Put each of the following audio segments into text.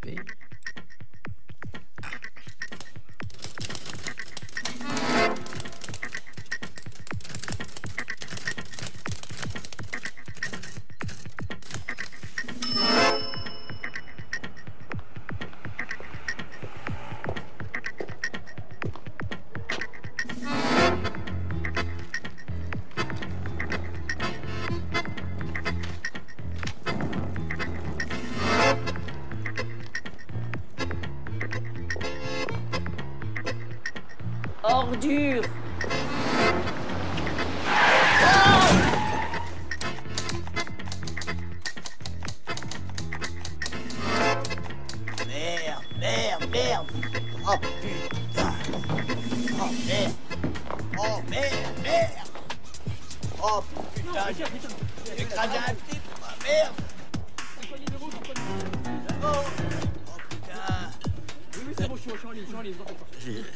paix. Ordure. Merde. Oh putain. Oh merde. Oh merde. Oh putain, j'ai écrasé un type. Oh merde.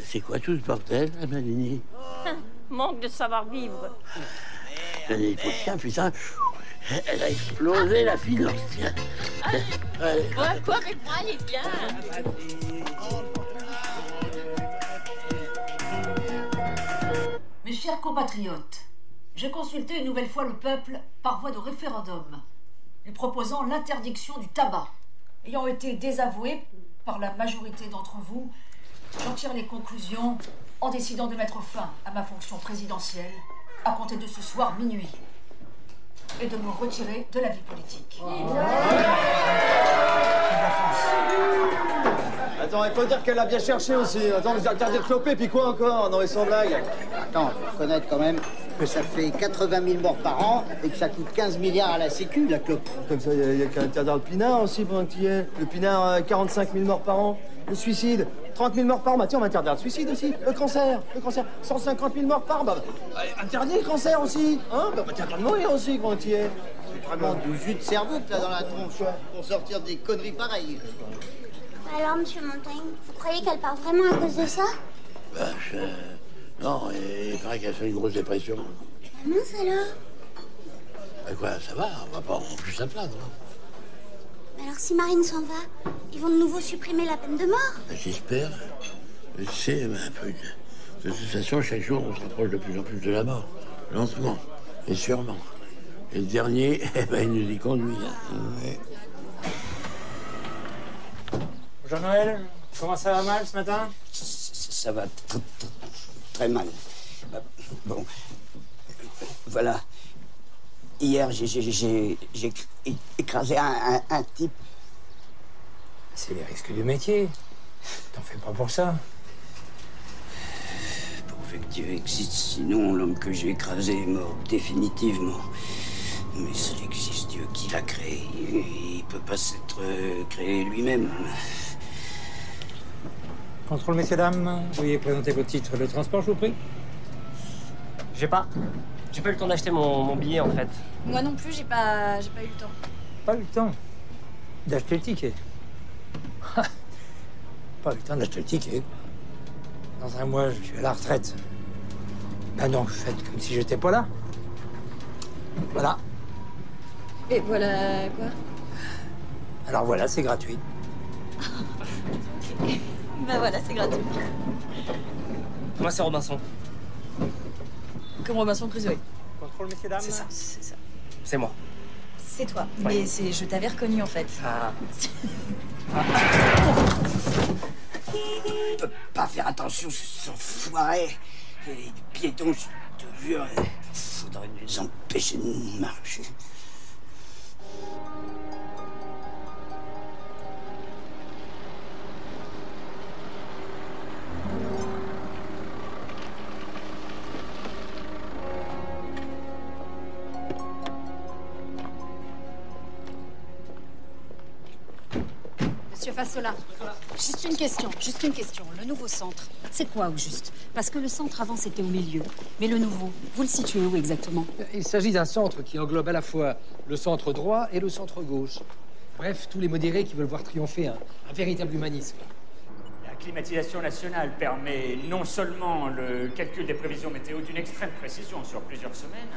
C'est quoi tout ce bordel, la Maligny? Manque de savoir-vivre. J'en ai pour chien, putain. Elle a explosé la finance, tiens. Allez. Quoi avec moi, il est bien. Mes chers compatriotes, j'ai consulté une nouvelle fois le peuple par voie de référendum, lui proposant l'interdiction du tabac. Ayant été désavoué par la majorité d'entre vous, j'en tire les conclusions en décidant de mettre fin à ma fonction présidentielle à compter de ce soir minuit et de me retirer de la vie politique. Attends, il faut dire qu'elle a bien cherché aussi. Attends, vous interdire de cloper, puis quoi encore? Non, mais sans blague. Attends, faut reconnaître quand même que ça fait 80 000 morts par an et que ça coûte 15 milliards à la sécu, la clope. Comme ça, il y a qu'à interdire le pinard aussi pendant que tu y es. Le pinard, 45 000 morts par an. Le suicide, 30 000 morts par an. Bah tiens, on va interdire le suicide aussi. Le cancer, 150 000 morts par an. Bah, interdit le cancer aussi. Hein? Bah, interdire de mourir aussi pendant que tu y es. C'est vraiment du jus de cerveau que t'as dans la tronche pour sortir des conneries pareilles. Alors, monsieur Montaigne, vous croyez qu'elle part vraiment à cause de ça? Non, il paraît qu'elle fait une grosse dépression. Mince alors. Bah quoi, ça va, on va pas en plus à plaindre. Mais alors, si Marine s'en va, ils vont de nouveau supprimer la peine de mort? Bah, j'espère. C'est un peu... De toute façon, chaque jour, on se rapproche de plus en plus de la mort. Lentement et sûrement. Et le dernier, il nous y conduit. Ouais. Jean-Noël, comment ça va mal ce matin? Ça va très mal. Bon, voilà. Hier, j'ai écrasé un type. C'est les risques du métier. T'en fais pas pour ça. Pourvu que Dieu existe, sinon l'homme que j'ai écrasé est mort définitivement. Mais s'il existe Dieu qui l'a créé, il peut pas s'être créé lui-même. Contrôle, messieurs, dames. Veuillez présenter vos titres de transport, je vous prie. J'ai pas eu le temps d'acheter mon billet, en fait. Moi non plus, j'ai pas eu le temps. Pas eu le temps d'acheter le ticket. Pas eu le temps d'acheter le ticket. Dans un mois, je suis à la retraite. Ben non, faites comme si j'étais pas là. Voilà. Et voilà quoi? Alors voilà, c'est gratuit. Ben voilà, c'est gratuit. Moi, c'est Robinson. Comme Robinson Crusoe. Contrôle, messieurs, dames. C'est ça. C'est moi. C'est toi. Ouais. Mais je t'avais reconnu en fait. Ah. Il peut pas faire attention, ce enfoiré. Et les piétons, je te jure, faudrait les empêcher de marcher. Monsieur Fassola, juste une question. Le nouveau centre, c'est quoi au juste? Parce que le centre avant c'était au milieu, mais le nouveau, vous le situez où exactement? Il s'agit d'un centre qui englobe à la fois le centre droit et le centre gauche. Bref, tous les modérés qui veulent voir triompher un véritable humanisme. La climatisation nationale permet non seulement le calcul des prévisions météo d'une extrême précision sur plusieurs semaines,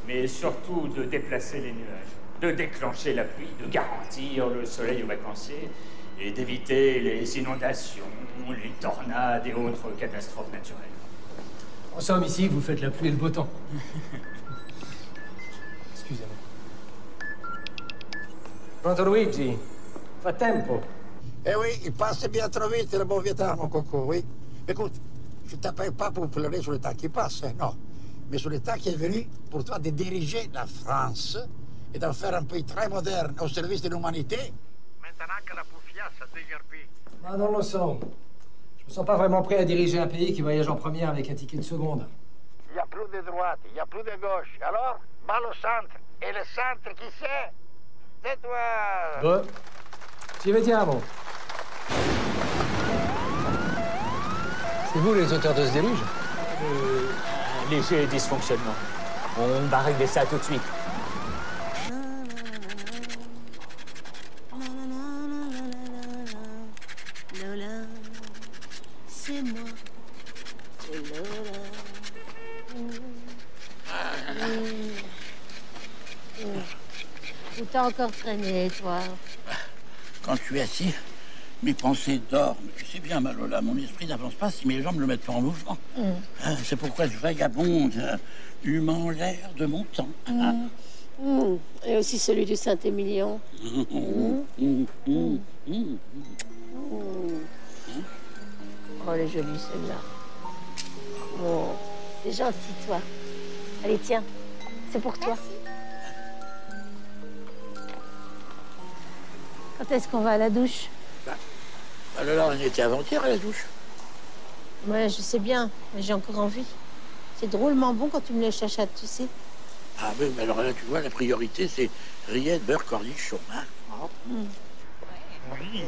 mais surtout de déplacer les nuages, de déclencher la pluie, de garantir le soleil aux vacanciers et d'éviter les inondations, les tornades et autres catastrophes naturelles. En somme, ici, vous faites la pluie et le beau temps. Excusez-moi. Pronto Luigi, fa tempo. Eh oui, il passe bien trop vite, le bon vieux temps, mon coco, oui. Écoute, je t'appelle pas pour pleurer sur le temps qui passe, non. Mais sur le temps qui est venu pour toi de diriger la France et d'en faire un pays très moderne au service de l'humanité. Maintenant que la poufiasse a déguerpi. Ah non, le sang. Je me sens pas vraiment prêt à diriger un pays qui voyage en première avec un ticket de seconde. Il n'y a plus de droite, il n'y a plus de gauche. Alors, balle au centre. Et le centre, qui c'est? C'est toi. Bon. J'y vais bien, bon. C'est vous les auteurs de ce déluge? Un léger dysfonctionnement. On va régler ça tout de suite. Lola, c'est moi. C'est Lola. Où t'as encore traîné, toi? Quand je suis assis, mes pensées dorment. Tu sais bien, Malola, mon esprit n'avance pas si mes jambes ne le mettent pas en mouvement. C'est pourquoi je vagabonde, humant l'air de mon temps. Et aussi celui du Saint-Émilion. Oh, elle est jolie, celle-là. Oh, t'es gentil, toi. Allez, tiens, c'est pour toi. Quand est-ce qu'on va à la douche? Malola, on était avant-hier à la douche. Ouais, je sais bien, mais j'ai encore envie. C'est drôlement bon quand tu me les chachates, tu sais. Ah oui, mais alors là, tu vois, la priorité, c'est rillettes, beurre, cornichon. Hein. Oui.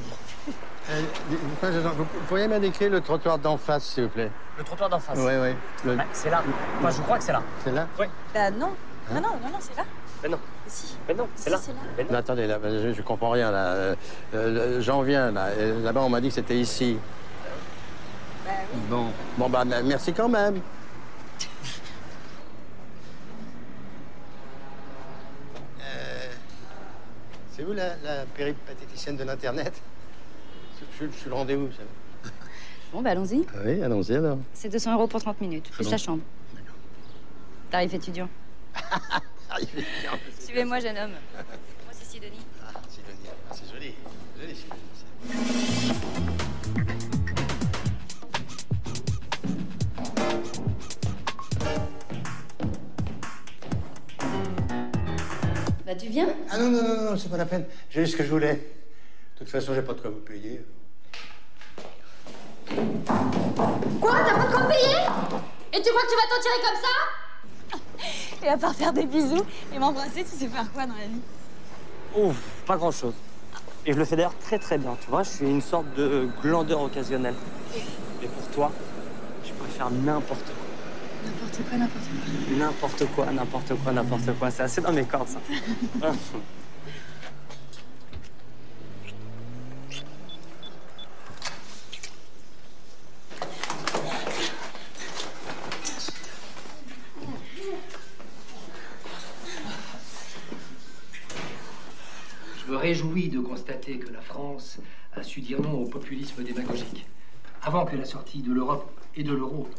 Vous pourriez m'indiquer le trottoir d'en face, s'il vous plaît? Le trottoir d'en face. Oui. Ouais, c'est là. Enfin, je crois que c'est là. C'est là? Oui. Bah non. Non, c'est là. Mais non. Si. Mais non, c'est là. C'est là. Mais non. Non, attendez, là, je comprends rien, là. J'en viens, là. Là-bas, on m'a dit que c'était ici. Bah oui. Bon, bah, merci quand même. C'est vous, la péripatéticienne de l'Internet? Je suis le rendez-vous, vous savez. Bon, bah allons-y. Oui, allons-y, alors. C'est 200 € pour 30 minutes, plus la chambre. Tarif étudiant. Suivez-moi, jeune homme. Moi, c'est Sidonie. Ah, Sidonie. Ah, c'est joli. Joli, Sidonie. Bah, tu viens? Ah non, c'est pas la peine. J'ai eu ce que je voulais. De toute façon, j'ai pas de quoi vous payer. Quoi? T'as pas de quoi me payer? Et tu crois que tu vas t'en tirer comme ça? Et à part faire des bisous et m'embrasser, tu sais faire quoi dans la vie? Ouf, pas grand-chose. Et je le fais d'ailleurs très très bien, tu vois. Je suis une sorte de glandeur occasionnel. Et pour toi, je pourrais faire n'importe quoi. N'importe quoi. C'est assez dans mes cordes, ça. Je me réjouis de constater que la France a su dire non au populisme démagogique, avant que la sortie de l'Europe et de l'euro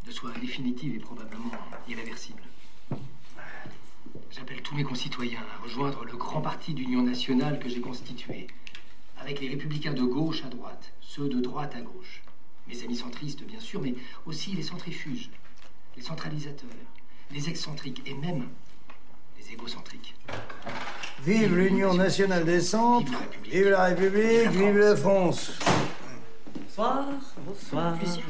ne soit définitive et probablement irréversible. J'appelle tous mes concitoyens à rejoindre le grand parti d'union nationale que j'ai constitué, avec les républicains de gauche à droite, ceux de droite à gauche, mes amis centristes bien sûr, mais aussi les centrifuges, les centralisateurs, les excentriques et même les égocentriques. Vive l'Union nationale des centres, vive la République, vive la France. Bonsoir.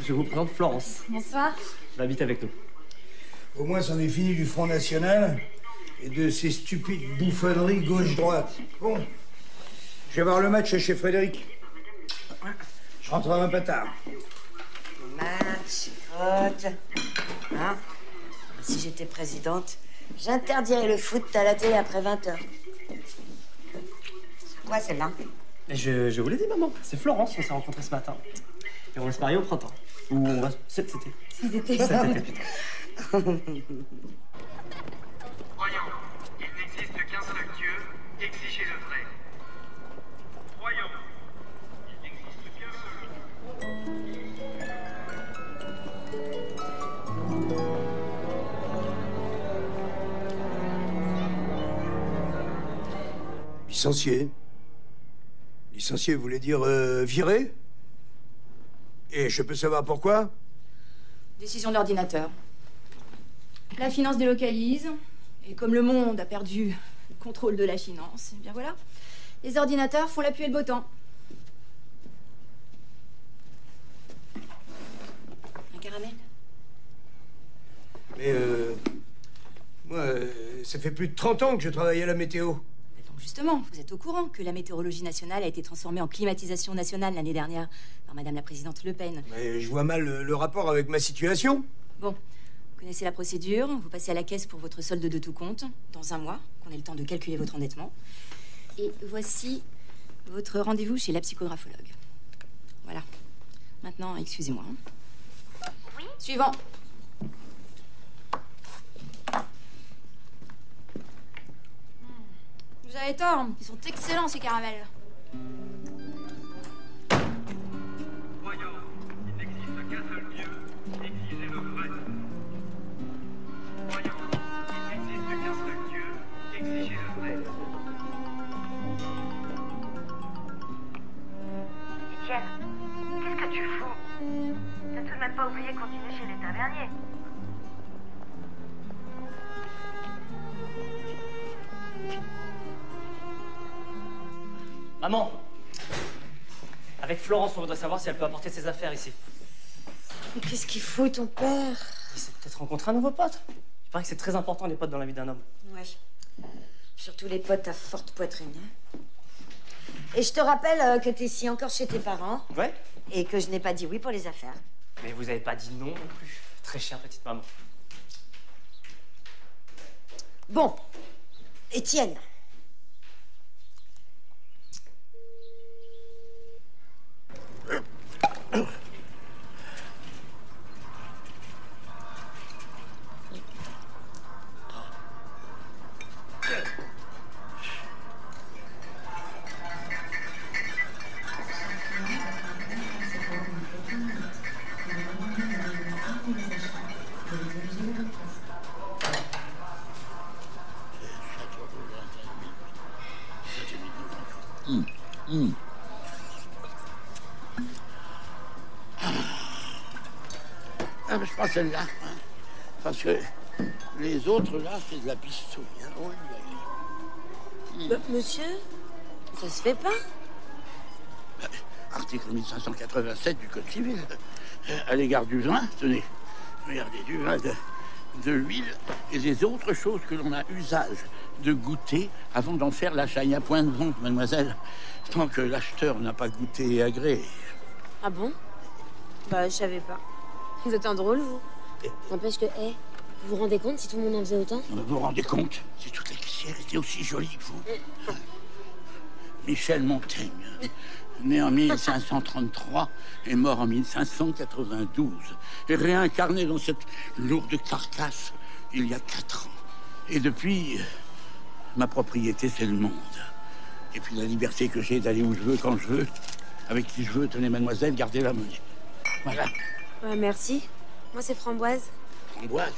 Je vous présente Florence. Bonsoir. Elle habite avec nous. Au moins, c'en est fini du Front National et de ces stupides bouffonneries gauche-droite. Bon, je vais voir le match chez Frédéric. Je rentrerai un peu tard. Match, faute. Hein? Si j'étais présidente, j'interdirais le foot à la télé après 20h. C'est quoi celle-là? Je vous l'ai dit, maman. C'est Florence, on s'est rencontrés ce matin. Et on va se marier au printemps. Ou on va... Cet été. Cet été. Putain. Croyons, il n'existe qu'un seul Dieu, exigez le vrai. Croyons, Licencié. Licencié voulait dire viré? Et je peux savoir pourquoi? Décision d'ordinateur. La finance délocalise, et comme le monde a perdu le contrôle de la finance, eh bien voilà, les ordinateurs font la pluie et le beau temps. Un caramel? Mais moi, ça fait plus de 30 ans que je travaille à la météo. Donc justement, vous êtes au courant que la météorologie nationale a été transformée en climatisation nationale l'année dernière par Madame la Présidente Le Pen. Mais je vois mal le rapport avec ma situation. Bon, vous connaissez la procédure, vous passez à la caisse pour votre solde de tout compte, dans un mois, qu'on ait le temps de calculer votre endettement. Et voici votre rendez-vous chez la psychographologue. Voilà. Maintenant, excusez-moi. Oui. Suivant. Vous avez tort, ils sont excellents ces caramels. Voyons, il n'existe qu'un seul Dieu, exigez le vrai. Voyons, il n'existe qu'un seul Dieu, exigez le vrai. Étienne, qu'est-ce que tu fous? T'as tout de même pas oublié de continuer chez les taverniers. Maman! Avec Florence, on voudrait savoir si elle peut apporter ses affaires ici. Mais qu'est-ce qu'il fout, ton père? Il s'est peut-être rencontré un nouveau pote. Il paraît que c'est très important, les potes, dans la vie d'un homme. Ouais. Surtout les potes à forte poitrine. Hein. Et je te rappelle que t'es ici encore chez tes parents. Ouais? Et que je n'ai pas dit oui pour les affaires. Mais vous avez pas dit non non plus. Très chère petite maman. Bon. Étienne. Ah, mais je prends celle-là. Hein, parce que les autres, là, c'est de la pistouille. Hein. Oh, Monsieur, ça se fait pas. Article 1587 du Code civil. À l'égard du vin, tenez, regardez, du vin, de l'huile et des autres choses que l'on a usage de goûter avant d'en faire l'achat. Il n'y a point de vente, mademoiselle, tant que l'acheteur n'a pas goûté et agréé. Ah bon? Bah, je savais pas. Vous êtes un drôle, vous. N'empêche que, vous vous rendez compte si tout le monde en faisait autant? Vous vous rendez compte si toutes les caissières étaient aussi jolies que vous? Michel Montaigne, né en 1533 et mort en 1592, et réincarné dans cette lourde carcasse il y a 4 ans. Et depuis, ma propriété, c'est le monde. Et puis la liberté que j'ai d'aller où je veux, quand je veux, avec qui je veux. Tenez, mademoiselle, gardez la monnaie. Voilà. Ouais, merci. Moi, c'est Framboise. Framboise?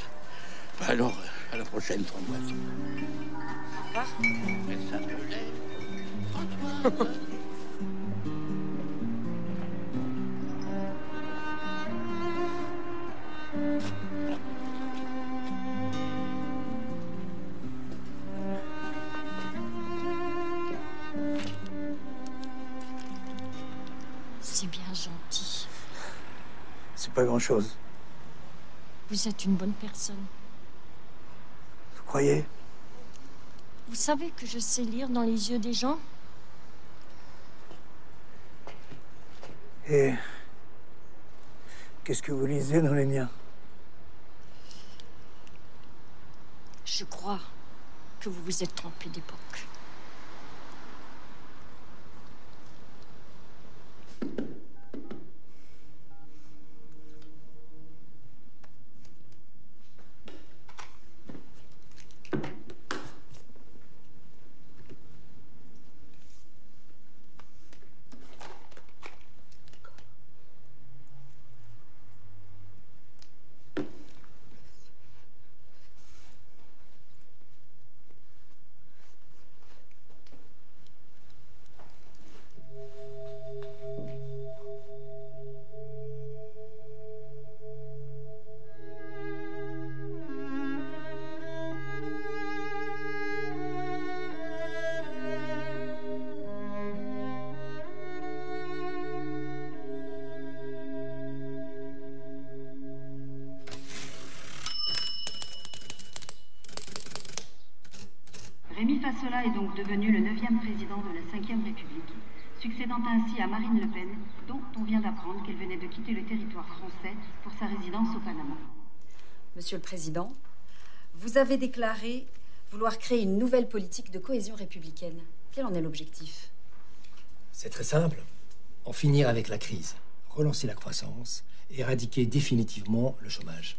Bah alors, à la prochaine, Framboise. Au revoir. Elle s'appelait Françoise. C'est bien gentil. C'est pas grand-chose. Vous êtes une bonne personne. Vous croyez? Vous savez que je sais lire dans les yeux des gens? Et qu'est-ce que vous lisez dans les miens? Je crois que vous vous êtes trompé d'époque. Tassola est donc devenu le 9e président de la 5e République, succédant ainsi à Marine Le Pen, dont on vient d'apprendre qu'elle venait de quitter le territoire français pour sa résidence au Panama. Monsieur le Président, vous avez déclaré vouloir créer une nouvelle politique de cohésion républicaine. Quel en est l'objectif? C'est très simple. En finir avec la crise, relancer la croissance et éradiquer définitivement le chômage.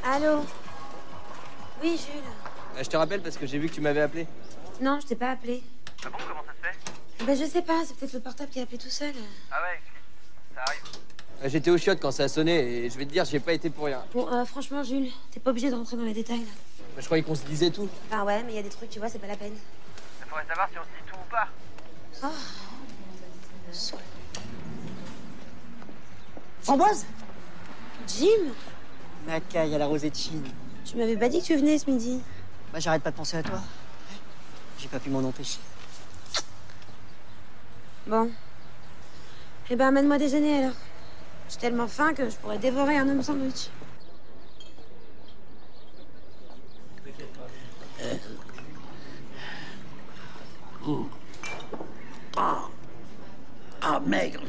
Allô? Oui, Jules. Je te rappelle parce que j'ai vu que tu m'avais appelé. Non, je t'ai pas appelé. Ah bon, comment ça se fait? Ben, je sais pas, c'est peut-être le portable qui a appelé tout seul. Ah ouais, ça arrive. J'étais au chiottes quand ça a sonné et je vais te dire, j'ai pas été pour rien. Bon, franchement, Jules, t'es pas obligé de rentrer dans les détails, là. Je croyais qu'on se disait tout. Enfin, ouais, mais il y a des trucs, tu vois, c'est pas la peine. Il faudrait savoir si on se dit tout ou pas. Oh. Framboise? Jim? Ma caille à la rosée de Chine. Tu m'avais pas dit que tu venais ce midi. Bah, j'arrête pas de penser à toi. J'ai pas pu m'en empêcher. Bon. Eh ben, amène-moi déjeuner, alors. J'ai tellement faim que je pourrais dévorer un homme sandwich. Maigre,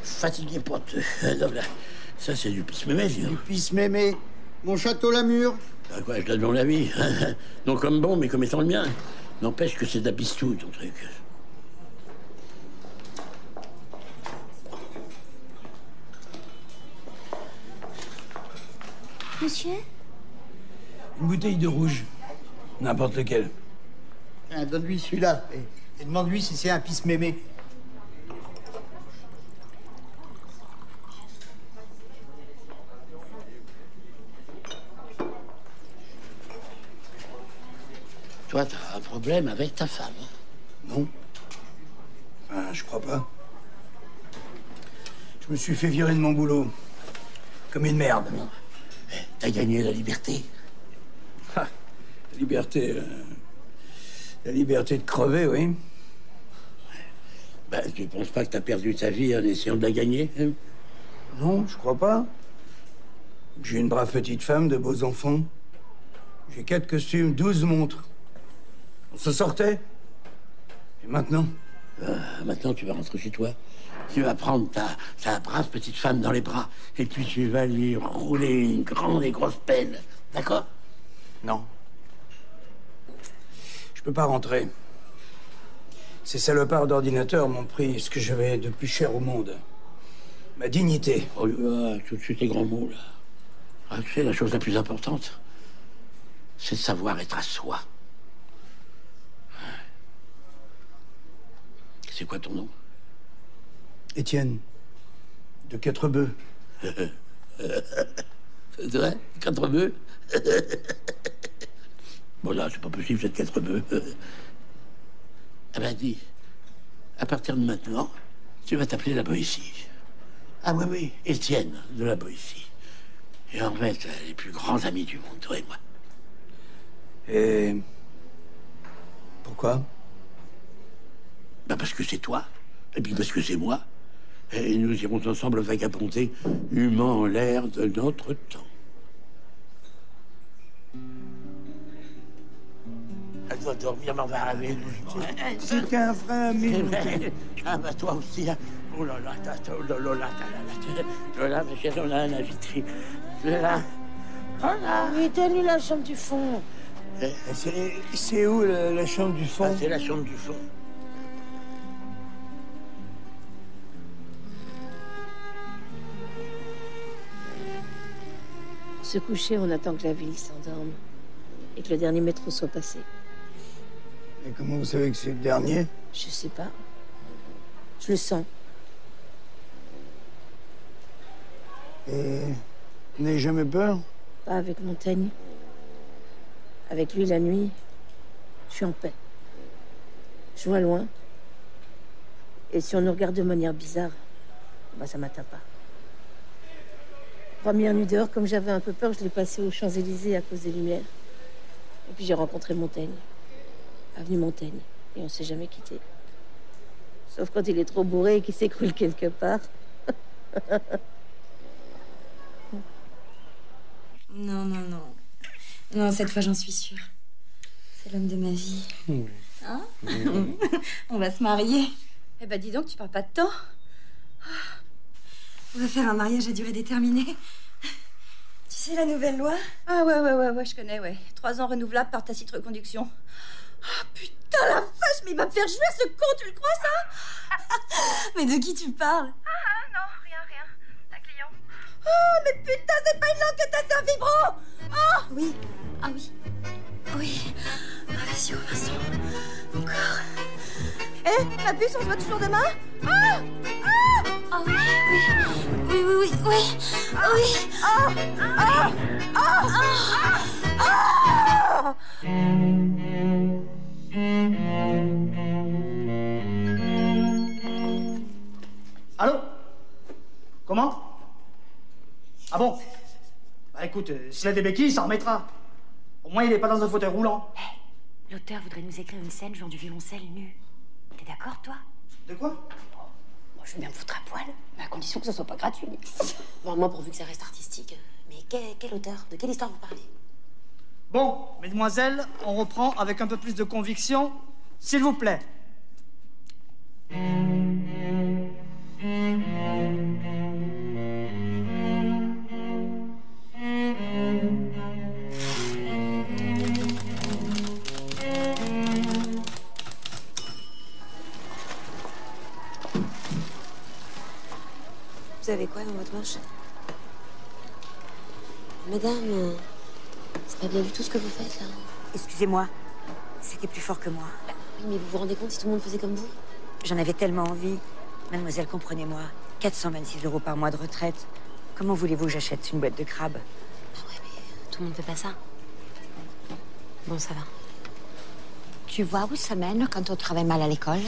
fatigué pote. Ça, c'est du pisse-mémé, dis donc. Du pisse-mémé. Mon château Lamure. À quoi, je donne mon avis. Non comme bon, mais comme étant le mien. N'empêche que c'est de la bistouille, ton truc. Monsieur? Une bouteille de rouge. N'importe lequel. Donne-lui celui-là. Et demande-lui si c'est un pisse-mémé. Toi, t'as un problème avec ta femme. Non. Enfin, je crois pas. Je me suis fait virer de mon boulot. Comme une merde. T'as gagné la liberté. La liberté... La liberté de crever, oui. Ben, tu penses pas que t'as perdu ta vie en essayant de la gagner, hein? Non, je crois pas. J'ai une brave petite femme, de beaux enfants. J'ai 4 costumes, 12 montres. On se sortait. Et maintenant? Maintenant, tu vas rentrer chez toi. Tu vas prendre ta brave petite femme dans les bras. Et puis tu vas lui rouler une grande et grosse pelle. D'accord? Non. Je peux pas rentrer. Ces salopards d'ordinateurs m'ont pris ce que j'avais de plus cher au monde. Ma dignité. Oh là, tout de suite les grands mots, là. Ah, tu sais, la chose la plus importante, c'est de savoir être à soi. C'est quoi ton nom? Étienne. De Quatrebœuf. C'est vrai? Quatrebœuf? Bon, là, c'est pas possible, c'est Quatrebœuf. Ah ben, dis, à partir de maintenant, tu vas t'appeler la Boétie. Ah oui, oui, Étienne de la Boétie. Et en fait, les plus grands amis du monde, toi et moi. Et... pourquoi? Ben parce que c'est toi, et puis parce que c'est moi. Et nous irons ensemble vagabonder, humant l'air de notre temps. Elle doit dormir, mais on va laver. C'est qu'un vrai ami. Ah bah toi aussi, hein. Oh là là, Lola, ma chérie, on a un invité. Lola. Lola. Oui, donne-lui la chambre du fond. C'est où la chambre du fond? Ah, c'est la chambre du fond. Se coucher, on attend que la ville s'endorme et que le dernier métro soit passé. Et comment vous savez que c'est le dernier? Je sais pas. Je le sens. Et vous n'avez jamais peur? Pas avec Montaigne. Avec lui, la nuit, je suis en paix. Je vois loin. Et si on nous regarde de manière bizarre, bah ça m'atteint pas. Première nuit dehors, comme j'avais un peu peur, je l'ai passé aux Champs-Élysées à cause des lumières. Et puis j'ai rencontré Montaigne. Avenue Montaigne. Et on s'est jamais quitté. Sauf quand il est trop bourré et qu'il s'écroule quelque part. Non, non, non. Non, cette fois, j'en suis sûre. C'est l'homme de ma vie. Hein? On va se marier. Eh ben, dis donc, tu parles pas de temps. On va faire un mariage à durée déterminée. Tu sais la nouvelle loi? Ah ouais, je connais, ouais. 3 ans renouvelables par tacite reconduction. Oh putain, la vache, mais il va me faire jouer ce con, tu le crois, ça? Mais de qui tu parles? Ah, non, rien. La client. Oh, mais putain, c'est pas une langue que t'as, c'est un vibro! Oh! Oui. Ah oui. Oui. Ah, vas-y, Vincent. Encore. Eh, ma puce, on se voit toujours demain? Ah! Ah! Ah oui. Oui. Ah! Ah! Ah! Ah! Allô? Comment? Ah bon? Bah écoute, s'il a des béquilles, il s'en remettra. Au moins, il est pas dans un fauteuil roulant. L'auteur voudrait nous écrire une scène jouant du violoncelle nu. T'es d'accord, toi? De quoi? Moi, je veux bien me foutre à poil, mais à condition que ce soit pas gratuit. Bon, moi, pourvu que ça reste artistique. Mais quel auteur? De quelle histoire vous parlez? Bon, mesdemoiselles, on reprend avec un peu plus de conviction, s'il vous plaît. Vous avez quoi dans votre manche? Madame, c'est pas bien du tout ce que vous faites, là. Excusez-moi, c'était plus fort que moi. Oui, mais vous vous rendez compte si tout le monde faisait comme vous? J'en avais tellement envie. Mademoiselle, comprenez-moi. 426 € par mois de retraite. Comment voulez-vous que j'achète une boîte de crabes? Ah ouais, mais tout le monde fait pas ça. Bon, ça va. Tu vois où ça mène quand on travaille mal à l'école?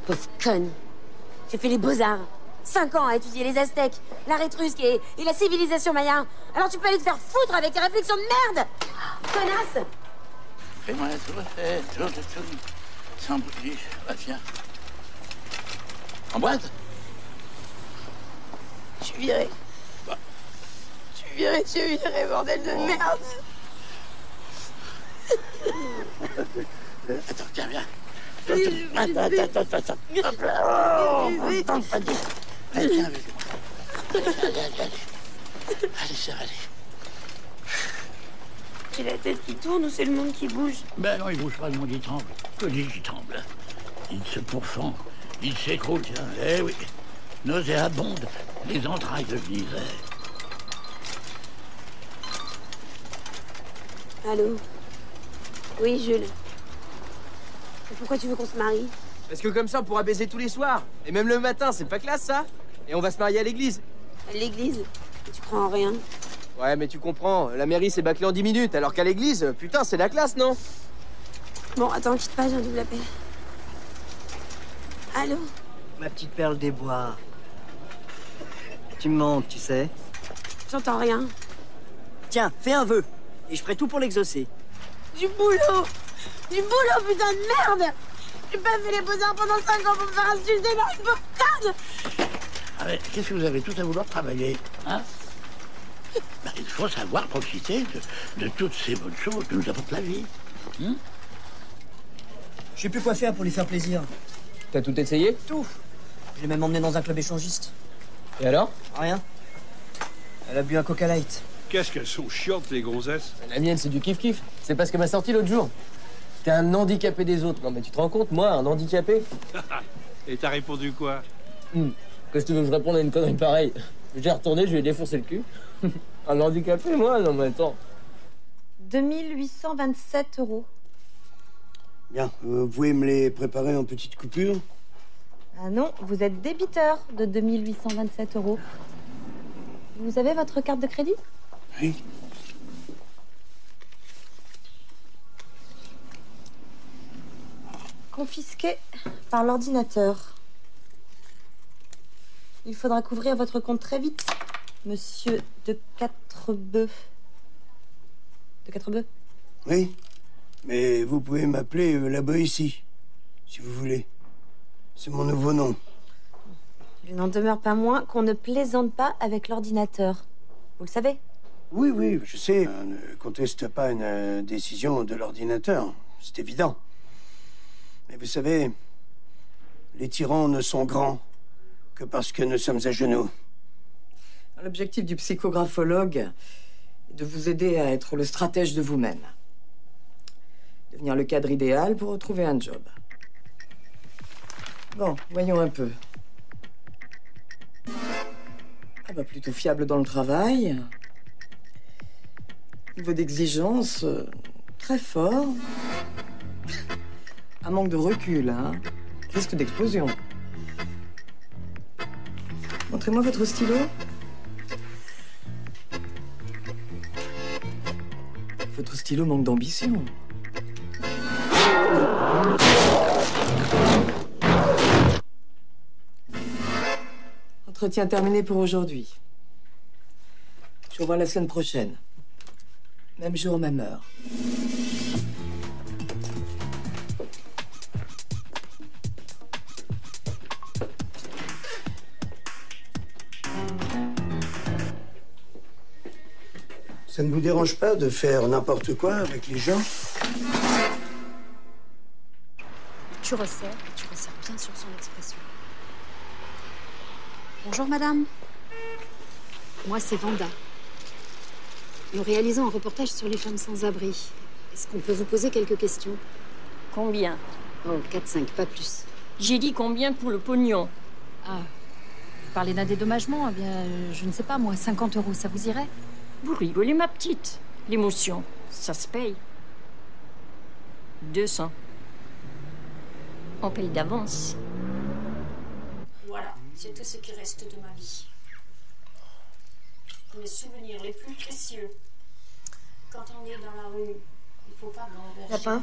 Pauvre conne. J'ai fait les beaux-arts. 5 ans à étudier les Aztèques, l'art étrusque et la civilisation maya. Alors tu peux aller te faire foutre avec tes réflexions de merde! Connasse! Fais-moi tout refait, tout. Sans bougie. Va, tiens. En boîte? Je suis virée. Je suis virée, bordel de merde! Attends, tiens, viens. Attends. Hop là. Attends, pas dit. Allez, viens avec moi. Allez, serre, allez. C'est la tête qui tourne ou c'est le monde qui bouge? Ben non, il bouge pas, le monde il tremble. Que dis-je, il tremble. Il se pourfend, il s'écroule, tiens. Eh oui, nauséabonde, les entrailles de misère. Allô? Oui, Jules. Et pourquoi tu veux qu'on se marie? Parce que comme ça, on pourra baiser tous les soirs. Et même le matin, c'est pas classe, ça? Et on va se marier à l'église. À l'église? Tu crois en rien? Ouais, mais tu comprends, la mairie s'est bâclée en 10 minutes, alors qu'à l'église, putain, c'est la classe, non? Bon, attends, quitte pas, j'ai un double appel. Allô? Ma petite perle des bois. Tu me manques, tu sais. J'entends rien. Tiens, fais un vœu, et je ferai tout pour l'exaucer. Du boulot! Du boulot, putain de merde! J'ai pas fait les beaux-arts pendant 5 ans pour me faire insulter par une pauvre conne! Ah mais qu'est-ce que vous avez tous à vouloir travailler, hein? Ben, il faut savoir profiter de toutes ces bonnes choses que nous apporte la vie. Je sais plus quoi faire pour lui faire plaisir. T'as tout essayé? Tout. Je l'ai même emmené dans un club échangiste. Et alors? Rien. Elle a bu un Coca Light. Qu'est-ce qu'elles sont chiantes, les grossesses? La mienne, c'est du kiff-kiff. C'est parce qu'elle m'a sorti l'autre jour. T'es un handicapé des autres. Non, mais tu te rends compte, moi, un handicapé? Et t'as répondu quoi? Qu'est-ce que tu veux que je réponde à une connerie pareille? J'ai retourné, je lui ai défoncé le cul. Un handicapé, moi? Non, mais attends. 2827 €. Bien, vous pouvez me les préparer en petites coupures? Ah non, vous êtes débiteur de 2827 €. Vous avez votre carte de crédit? Oui. Confisqué par l'ordinateur. Il faudra couvrir votre compte très vite, monsieur de Quatrebœuf. De Quatrebœuf? Oui. Mais vous pouvez m'appeler là-bas ici, si vous voulez. C'est mon nouveau nom. Il n'en demeure pas moins qu'on ne plaisante pas avec l'ordinateur. Vous le savez? Oui, oui, je sais. On ne conteste pas une décision de l'ordinateur. C'est évident. Mais vous savez, les tyrans ne sont grands que parce que nous sommes à genoux. L'objectif du psychographologue est de vous aider à être le stratège de vous-même. Devenir le cadre idéal pour retrouver un job. Bon, voyons un peu. Ah bah plutôt fiable dans le travail. Niveau d'exigence, très fort. Un manque de recul, hein. Risque d'explosion. Montrez-moi votre stylo. Votre stylo manque d'ambition. Entretien terminé pour aujourd'hui. Je vous revois la semaine prochaine. Même jour, même heure. Ça ne vous dérange pas de faire n'importe quoi avec les gens? Tu resserres bien sur son expression. Bonjour, madame. Moi, c'est Vanda. Nous réalisons un reportage sur les femmes sans abri. Est-ce qu'on peut vous poser quelques questions? Combien? Oh, 4-5, pas plus. J'ai dit combien pour le pognon? Ah, vous parlez d'un dédommagement? Eh bien, je ne sais pas, moi, 50 €, ça vous irait? Vous rigolez, ma petite. L'émotion, ça se paye. 200. On paye d'avance. Voilà, c'est tout ce qui reste de ma vie. Mes souvenirs les plus précieux. Quand on est dans la rue, il faut pas gamberger. Lapin?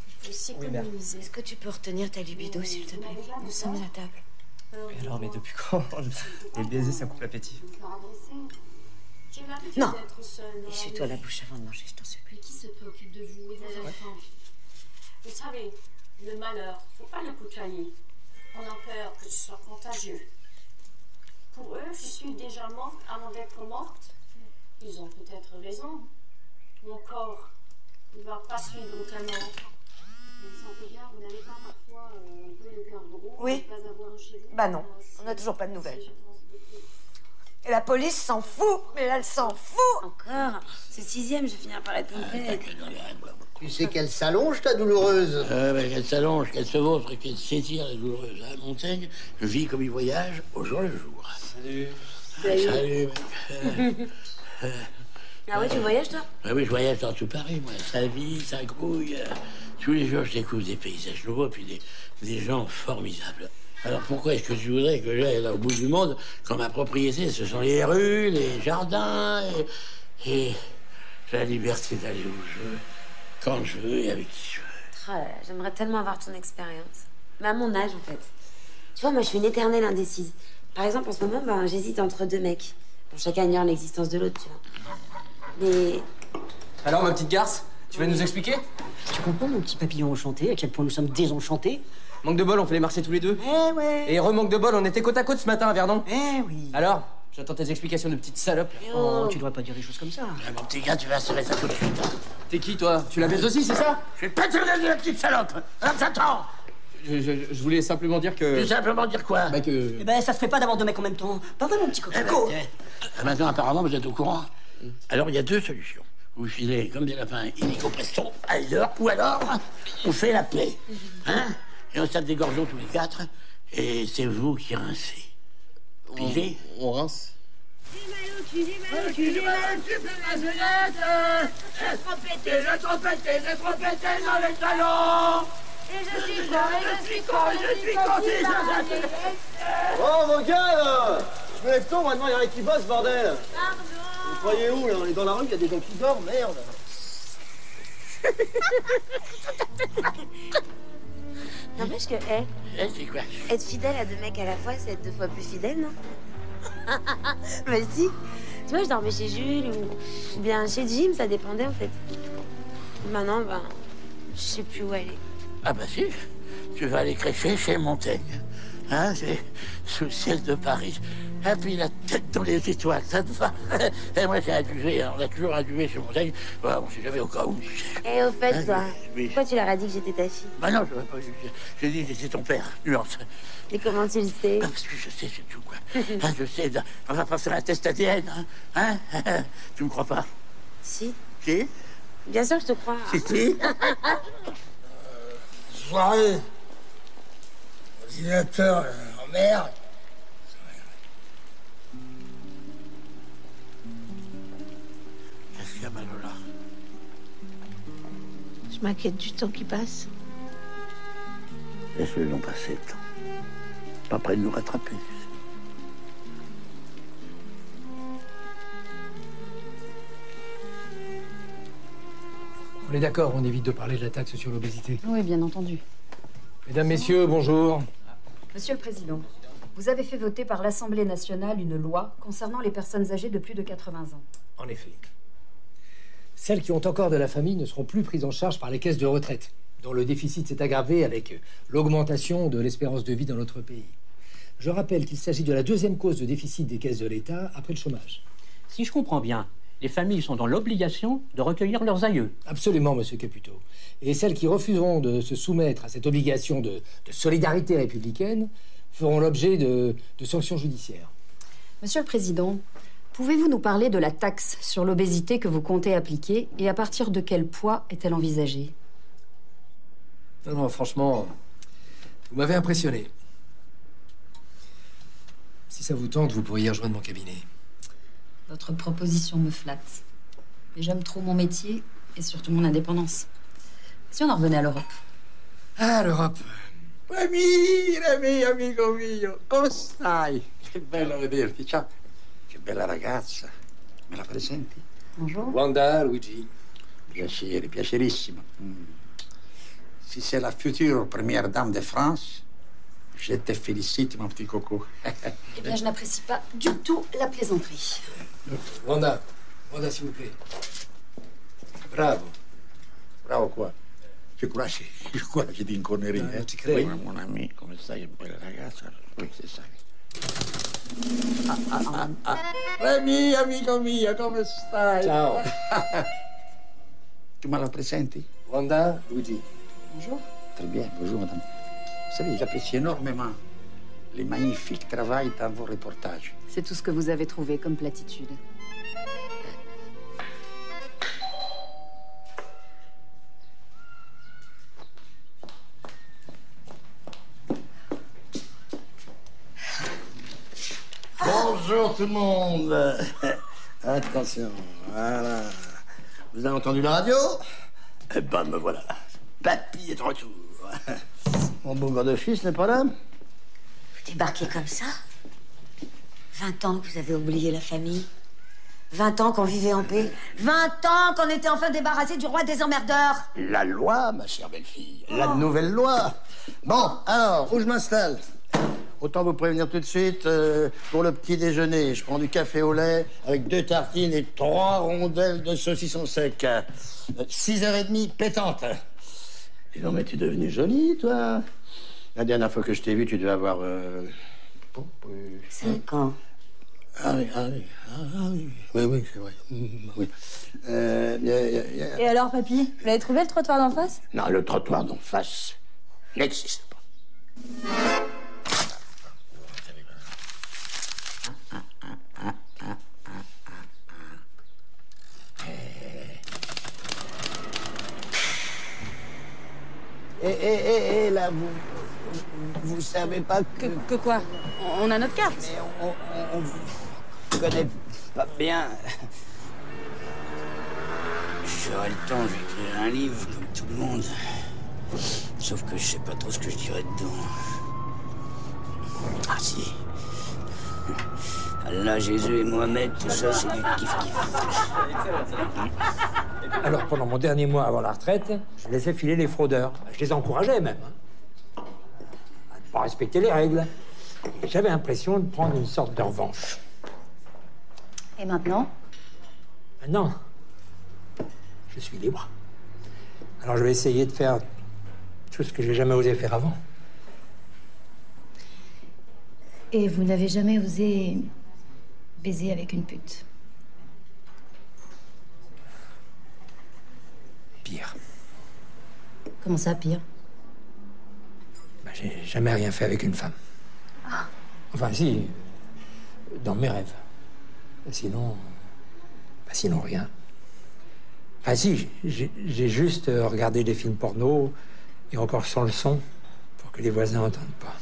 Il faut s'économiser. Est-ce que tu peux retenir ta libido, s'il te plaît? Nous sommes à la table. Et alors, mais depuis quand les baisers, ça coupe l'appétit? Non! Essuie-toi la bouche avant de manger, je t'en supplie. Mais qui se préoccupe de vous et vos enfants? Vous savez, le malheur, faut pas le côtoyer. On a peur que tu sois contagieux. Pour eux, je suis déjà morte avant d'être morte. Ils ont peut-être raison. Mon corps ne va pas suivre tellement. Vous le sentez bien, vous n'avez pas parfois un peu le cœur gros? Oui. De pas avoir chez vous? Bah non, on n'a toujours pas de nouvelles. Et la police s'en fout, mais elle s'en fout! Encore? C'est 6e, je vais finir par être pompée. Tu sais qu'elle s'allonge, ta douloureuse? Qu'elle s'allonge, qu'elle se vautre, qu'elle s'étire, la douloureuse. À Montaigne, je vis comme il voyage au jour le jour. Salut. Salut, mec. Ah ouais, tu voyages, toi? Oui, je voyage dans tout Paris, moi. Ça vit, ça grouille. Tous les jours, je découvre des paysages nouveaux, puis des gens formidables. Alors pourquoi est-ce que tu voudrais que j'aille là au bout du monde quand ma propriété, ce sont les rues, les jardins et la liberté d'aller où je veux, quand je veux et avec qui je veux. Oh là là, j'aimerais tellement avoir ton expérience. Mais à mon âge, en fait. Tu vois, moi, je suis une éternelle indécise. Par exemple, en ce moment, ben, j'hésite entre 2 mecs. Bon, chacun ignore l'existence de l'autre, tu vois. Mais... Alors, ma petite garce, tu vas nous expliquer? Tu comprends, mon petit papillon enchanté, à quel point nous sommes désenchantés? Manque de bol, on fait les marchés tous les deux. Eh ouais. Et remanque de bol, on était côte à côte ce matin à Verdun. Eh oui. Alors, j'attends tes explications de petite salope. Oh, tu devrais pas dire des choses comme ça. Mon petit gars, tu vas serrer ça tout de suite. T'es qui, toi? Tu la baises aussi, c'est ça? Je vais pas te donner la petite salope. Alors, j'attends. Je voulais simplement dire que... Tout simplement dire quoi? Bah que... Eh ben, ça se fait pas d'avoir 2 mecs en même temps. Pas vrai, mon petit coquelicot. Maintenant, apparemment, vous êtes au courant. Alors, il y a 2 solutions. Vous filez comme des lapins illico presto ailleurs, ou alors, on fait la paix. Hein? Et on tape des gorgeons tous les 4, et c'est vous qui rincez. Pigé? On rince. J'ai trompé dans le salon. Et je suis con. Oh, mon gars, là! Je me lève tôt, maintenant, il y a rien qui bosse, bordel! Pardon! Vous croyez où, là? On est dans la rue, il y a des gens qui dorment, merde! N'empêche que, C'est quoi? être fidèle à 2 mecs à la fois, c'est être 2 fois plus fidèle, non? Bah si. Tu vois, je dormais chez Jules ou bien chez Jim, ça dépendait, en fait. Maintenant, ben, je sais plus où aller. Ah bah si, tu vas aller crécher chez Montaigne. Hein, c'est sous le ciel de Paris. Et puis la tête dans les étoiles, ça te va. Et moi, j'ai un duvet, on a toujours un duvet sur mon œil. Voilà, on sait jamais au cas où. Et au fait, Hein, toi, oui. pourquoi tu leur as dit que j'étais ta fille? Bah non, j'ai dit que c'était ton père, nuance. Et comment tu le sais? Parce que je sais, c'est tout, quoi. Hein, je sais, on va passer un test ADN, hein. Tu me crois pas? Si. Si? Bien sûr, je te crois. Si. Soirée. Ordinateur en mer. Qu'est-ce qu'il y a, Malola? Je m'inquiète du temps qui passe. Laisse-le non passer le temps. Pas près de nous rattraper. On est d'accord, on évite de parler de la taxe sur l'obésité. Oui, bien entendu. Mesdames, Messieurs, bonjour. Monsieur le Président, vous avez fait voter par l'Assemblée nationale une loi concernant les personnes âgées de plus de 80 ans. En effet. Celles qui ont encore de la famille ne seront plus prises en charge par les caisses de retraite, dont le déficit s'est aggravé avec l'augmentation de l'espérance de vie dans notre pays. Je rappelle qu'il s'agit de la deuxième cause de déficit des caisses de l'État après le chômage. Si je comprends bien, les familles sont dans l'obligation de recueillir leurs aïeux. Absolument, monsieur Caputo. Et celles qui refuseront de se soumettre à cette obligation de solidarité républicaine feront l'objet de sanctions judiciaires. Monsieur le Président, pouvez-vous nous parler de la taxe sur l'obésité que vous comptez appliquer et à partir de quel poids est-elle envisagée? Non, franchement, vous m'avez impressionné. Si ça vous tente, vous pourriez rejoindre mon cabinet. Votre proposition me flatte. Mais j'aime trop mon métier et surtout mon indépendance. Si on en revenait à l'Europe? Ah, l'Europe. Remy, amico mio, come stai? Che bello vederti, ciao. Che bella ragazza. Me la presenti? Bonjour. Wanda, Luigi. Piacere, piacerissimo. Si c'est la future première dame de France, je te félicite, mon petit coco. Eh bien, je n'apprécie pas du tout la plaisanterie. Wanda, s'il vous plaît. Bravo. Bravo quoi? Je crois que j'ai dit une connerie. Non, hein? tu crées. Oui, mon ami, come stai, une belle ragazza? Oui, c'est ça. Remy, amico mio, come stai? Ciao. Tu me la presenti? Wanda, Luigi. Bonjour. Très bien, bonjour madame. Vous savez, j'apprécie énormément les magnifiques travaux dans vos reportages. C'est tout ce que vous avez trouvé comme platitude. Bonjour tout le monde. Attention, voilà. Vous avez entendu la radio? Eh ben, me voilà. Papy est de retour. Mon beau gars de fils n'est pas là? Vous débarquez comme ça? 20 ans que vous avez oublié la famille. 20 ans qu'on vivait en paix. 20 ans qu'on était enfin débarrassés du roi des emmerdeurs. La loi, ma chère belle-fille. La nouvelle loi. Bon, alors, où je m'installe? Autant vous prévenir tout de suite, pour le petit déjeuner, je prends du café au lait avec 2 tartines et 3 rondelles de saucisson sec. 6h30 pétante. Et non, mais tu es devenue jolie, toi. La dernière fois que je t'ai vu, tu devais avoir... 5 ans. Ah oui, oui, c'est vrai. Oui. Et alors, papy, vous l'avez trouvé le trottoir d'en face? Non, le trottoir d'en face n'existe pas. Et là, vous savez pas que... Que quoi? On a notre carte. Mais on vous connaît pas bien. J'aurai le temps, j'écrirai un livre comme tout le monde. Sauf que je sais pas trop ce que je dirais dedans. Ah si. Allah, Jésus et Mohamed, tout ça, c'est du kiff-kiff. Alors, pendant mon dernier mois avant la retraite, je laissais filer les fraudeurs. Je les encourageais même. À ne pas respecter les règles. J'avais l'impression de prendre une sorte de revanche. Et maintenant? Maintenant, je suis libre. Alors, je vais essayer de faire tout ce que j'ai jamais osé faire avant. Et vous n'avez jamais osé baiser avec une pute? Pire. Comment ça, pire? Bah, j'ai jamais rien fait avec une femme. Ah. Enfin, si, dans mes rêves. Sinon... Bah, sinon, rien. Enfin, si, j'ai juste regardé des films porno, et encore sans le son, pour que les voisins n'entendent pas.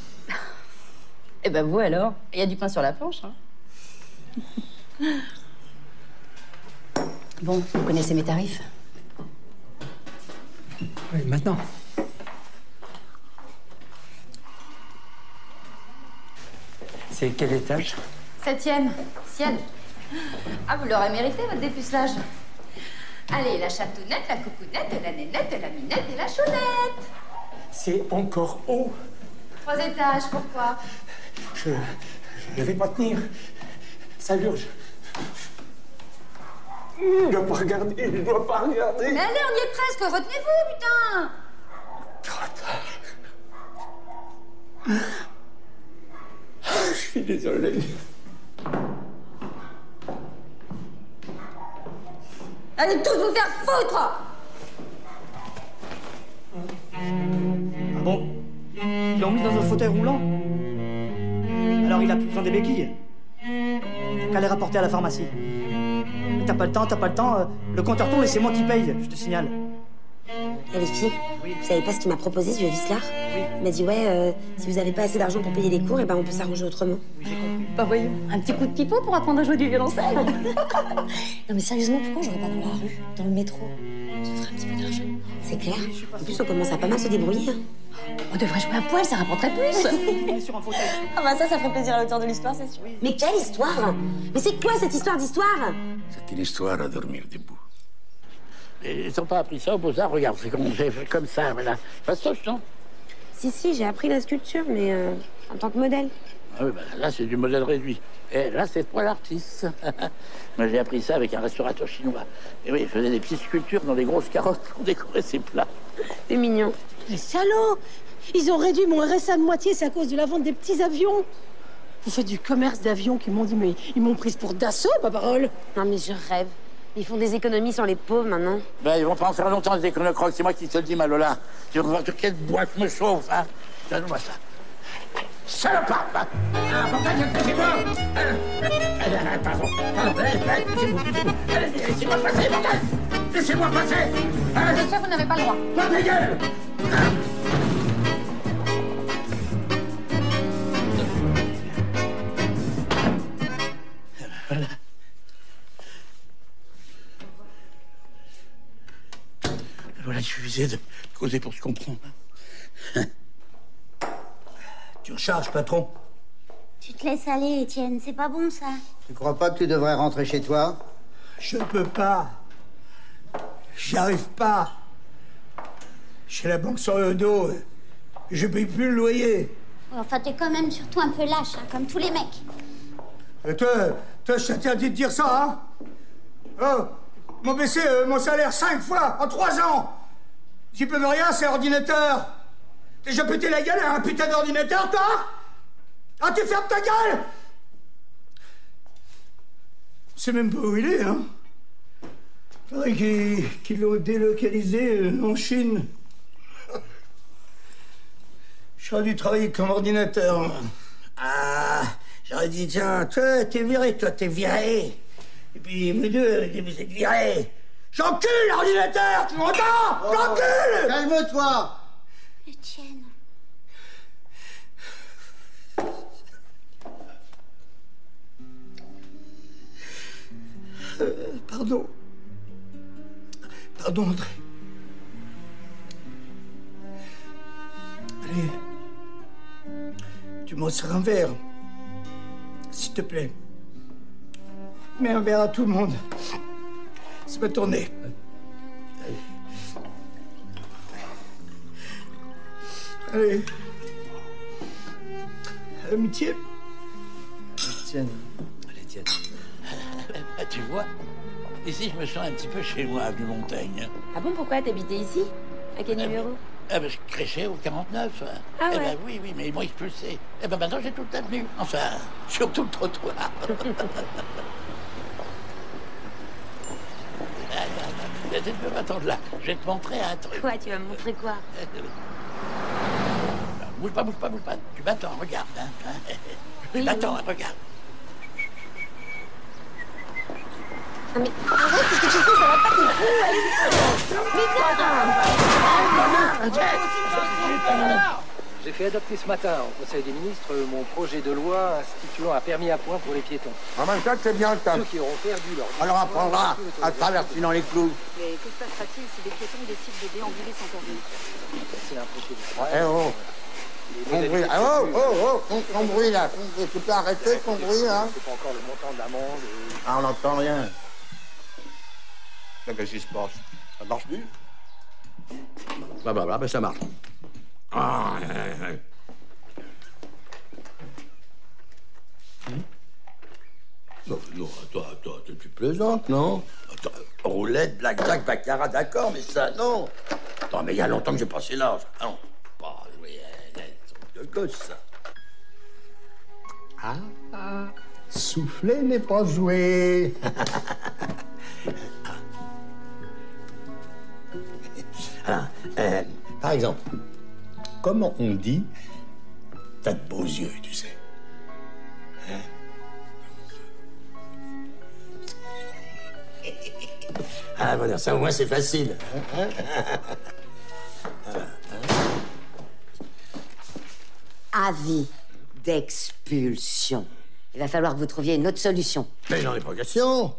Eh ben vous alors, il y a du pain sur la planche, hein. Bon, vous connaissez mes tarifs? Oui, maintenant. C'est quel étage? 7e, ciel. Ah, vous l'aurez mérité, votre dépucelage. Allez, la chatounette, la coucounette, la nénette, la minette et la chounette. C'est encore haut. 3 étages, pourquoi? Je vais pas tenir. Ça urge. Je dois pas regarder, je dois pas regarder. Mais allez, on y est presque, retenez-vous, putain. Je suis désolé. Allez tous vous faire foutre. Ah bon? Ils l'ont mis dans un fauteuil roulant? Alors il a plus besoin des béquilles? Qu'à les rapporter à la pharmacie. Mais t'as pas le temps, le compteur tourne et c'est moi qui paye, je te signale. Eh les filles, vous savez pas ce qu'il m'a proposé, ce vieux Vislar? Il m'a dit, ouais, si vous avez pas assez d'argent pour payer les cours, eh ben on peut s'arranger autrement. Bah voyons, un petit coup de pipeau pour apprendre à jouer du violoncelle. Non mais sérieusement, pourquoi j'aurais pas dans la rue, dans le métro? Ça ferait un petit peu d'argent. C'est clair. En plus, on commence à pas mal se débrouiller. On devrait jouer à poil, ça rapporterait plus. Ah bah ça ferait plaisir à l'auteur de l'histoire, c'est sûr. Mais quelle histoire? Mais c'est quoi cette histoire d'histoire? C'est une histoire à dormir debout. Et ils n'ont pas appris ça aux Beaux-Arts, regarde, c'est comme ça, voilà. Fastoche, non? Si, j'ai appris la sculpture, mais en tant que modèle. Ah oui, bah, là, c'est du modèle réduit. Et là, c'est toi l'artiste. Moi, j'ai appris ça avec un restaurateur chinois. Et oui, il faisait des petites sculptures dans des grosses carottes pour décorer ses plats. C'est mignon. Les salauds! Ils ont réduit mon RSA de moitié, c'est à cause de la vente des petits avions. Vous faites du commerce d'avions qui m'ont dit, mais ils m'ont prise pour Dassault, ma parole. Non, mais je rêve. Ils font des économies sur les pauvres maintenant. Ben, ils vont pas en faire longtemps, les éconocroques. C'est moi qui te le dis, ma Lola. Tu vas voir de quelle boîte me chauffe, hein? Donne-moi ça. Salopard! Ah, papa, c'est moi! Pardon. Laissez-moi passer, bordel! Laissez-moi passer! Bien sûr, vous n'avez pas le droit. Pas ta gueule! Voilà. Voilà, il suffisait de causer pour se comprendre. Tu recharges, patron? Tu te laisses aller, Étienne, c'est pas bon ça. Tu crois pas que tu devrais rentrer chez toi? Je peux pas. J'y arrive pas. J'ai la banque sur le dos. Je paye plus le loyer. Enfin, t'es quand même surtout un peu lâche, hein, comme tous les mecs. Et toi, je t'interdis de dire ça, hein? Oh, ils m'ont baissé mon salaire 5 fois en 3 ans. J'y peux rien, c'est l'ordinateur. T'as déjà pété la gueule à un putain d'ordinateur, toi? Ah, tu fermes ta gueule! Je sais même pas où il est, hein? Faudrait qu'ils l'ont délocalisé en Chine. J'aurais dû travailler comme ordinateur. Ah, j'aurais dit, tiens, toi, t'es viré, t'es viré. Et puis, vous deux, vous êtes virés. J'encule l'ordinateur, tu m'entends? J'encule! Calme-toi! Étienne. Pardon. Pardon, André. Allez. Tu m'en sers un verre. S'il te plaît. Mets un verre à tout le monde. C'est ma tournée. Allez. Amitié. Tiens. Allez, tiens. Tu vois, ici, je me sens un petit peu chez moi, avenue Montaigne. Ah bon, pourquoi t'habitais ici? À quel numéro? Créché au 49. Ah ouais. Ben oui, mais ils m'ont expulsé. Eh ben maintenant j'ai toute l'avenue. Enfin, surtout le trottoir. Tu peux m'attendre là. Je vais te montrer un truc. Quoi, tu vas me montrer quoi? Bouge pas. Tu m'attends, regarde. Hein. Tu m'attends, regarde. Ah mais arrête, qu'est-ce que tu fais? Ça va pas du tout. Mais viens. J'ai fait adopter ce matin au Conseil des ministres mon projet de loi instituant un permis à points pour les piétons. En même temps, c'est bien le temps. Ceux qui auront perdu leur... Alors on apprendra à traverser dans les clous. Mais que se passera-t-il si des piétons décident de déambuler sans permis? C'est un procédé. Eh oh. Ton bruit, ton bruit là. Tu peux arrêter ton bruit là? C'est pas encore le montant de l'amende. Ah, on n'entend rien. Qu'est-ce qui se passe? Ça marche plus? Ben ça marche. Ah, Non, attends, tu plaisantes, non? Attends, roulette, blackjack, baccarat, d'accord, mais ça, non. Attends, mais il y a longtemps que j'ai passé l'âge. Ah non, pas jouer, de gosse, ça. Souffler n'est pas jouer. Par exemple, comment on dit « t'as de beaux yeux », tu sais? Hein? Ah, voilà, ça au moins c'est facile. Avis d'expulsion. Il va falloir que vous trouviez une autre solution. Mais j'en ai pas question.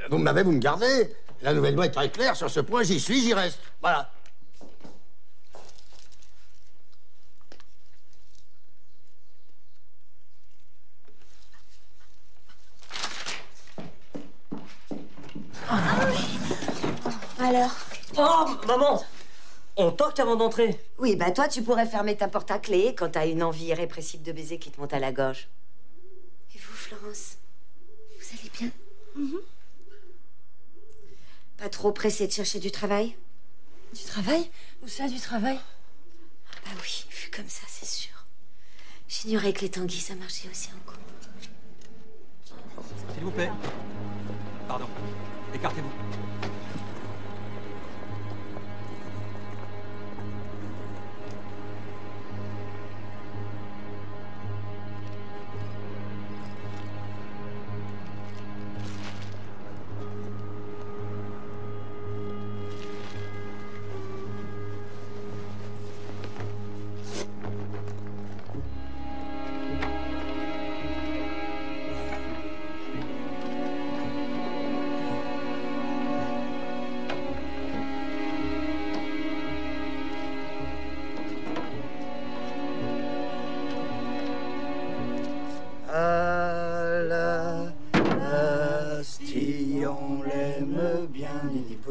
Vous me gardez. La nouvelle loi est très claire sur ce point, j'y suis, j'y reste. Voilà. Alors? Oh, maman! On toque avant d'entrer. Oui, bah toi, tu pourrais fermer ta porte à clé quand t'as une envie irrépressible de baiser qui te monte à la gorge. Et vous, Florence? Vous allez bien? Pas trop pressée de chercher du travail? Du travail? Où ça, du travail? Ah bah oui, vu comme ça, c'est sûr. J'ignorais que les tanguis, ça marchait aussi en couple. S'il vous plaît. Pardon. Écartez-vous.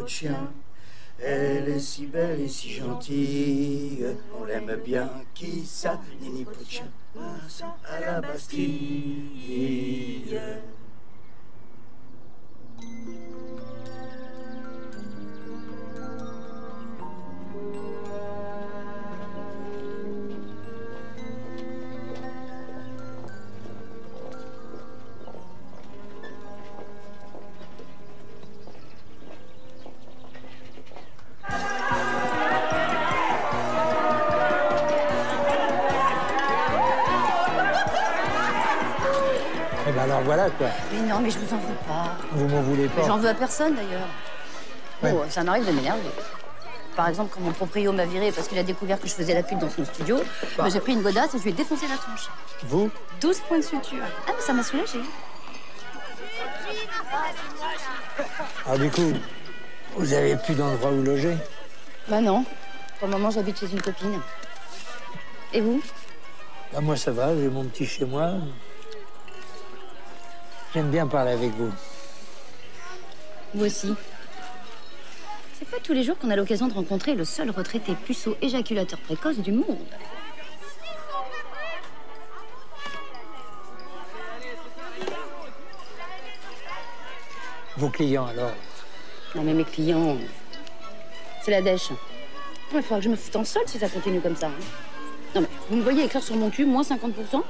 Chien. Elle est si belle et si gentille, on l'aime bien. Qui ça? Nini Poutchien, à la Bastille. Alors voilà quoi. Mais non, mais je vous en veux pas. Vous m'en voulez pas. J'en veux à personne d'ailleurs. Ouais. Oh, ça m'arrive de m'énerver. Par exemple, quand mon proprio m'a viré parce qu'il a découvert que je faisais la pute dans son studio, bah, j'ai pris une godasse et je lui ai défoncé la tronche. Vous? 12 points de suture. Ah, mais ça m'a soulagée. Ah, du coup, vous avez plus d'endroit où loger? Bah non. Pour le moment, j'habite chez une copine. Et vous? Bah moi, ça va, j'ai mon petit chez moi. J'aime bien parler avec vous. Vous aussi. C'est pas tous les jours qu'on a l'occasion de rencontrer le seul retraité puceau éjaculateur précoce du monde. Vos clients, alors? Non, mais mes clients, C'est la dèche. Il faudra que je me foute en solde si ça continue comme ça. Hein. Non mais, vous me voyez écrire sur mon cul, moins 50%.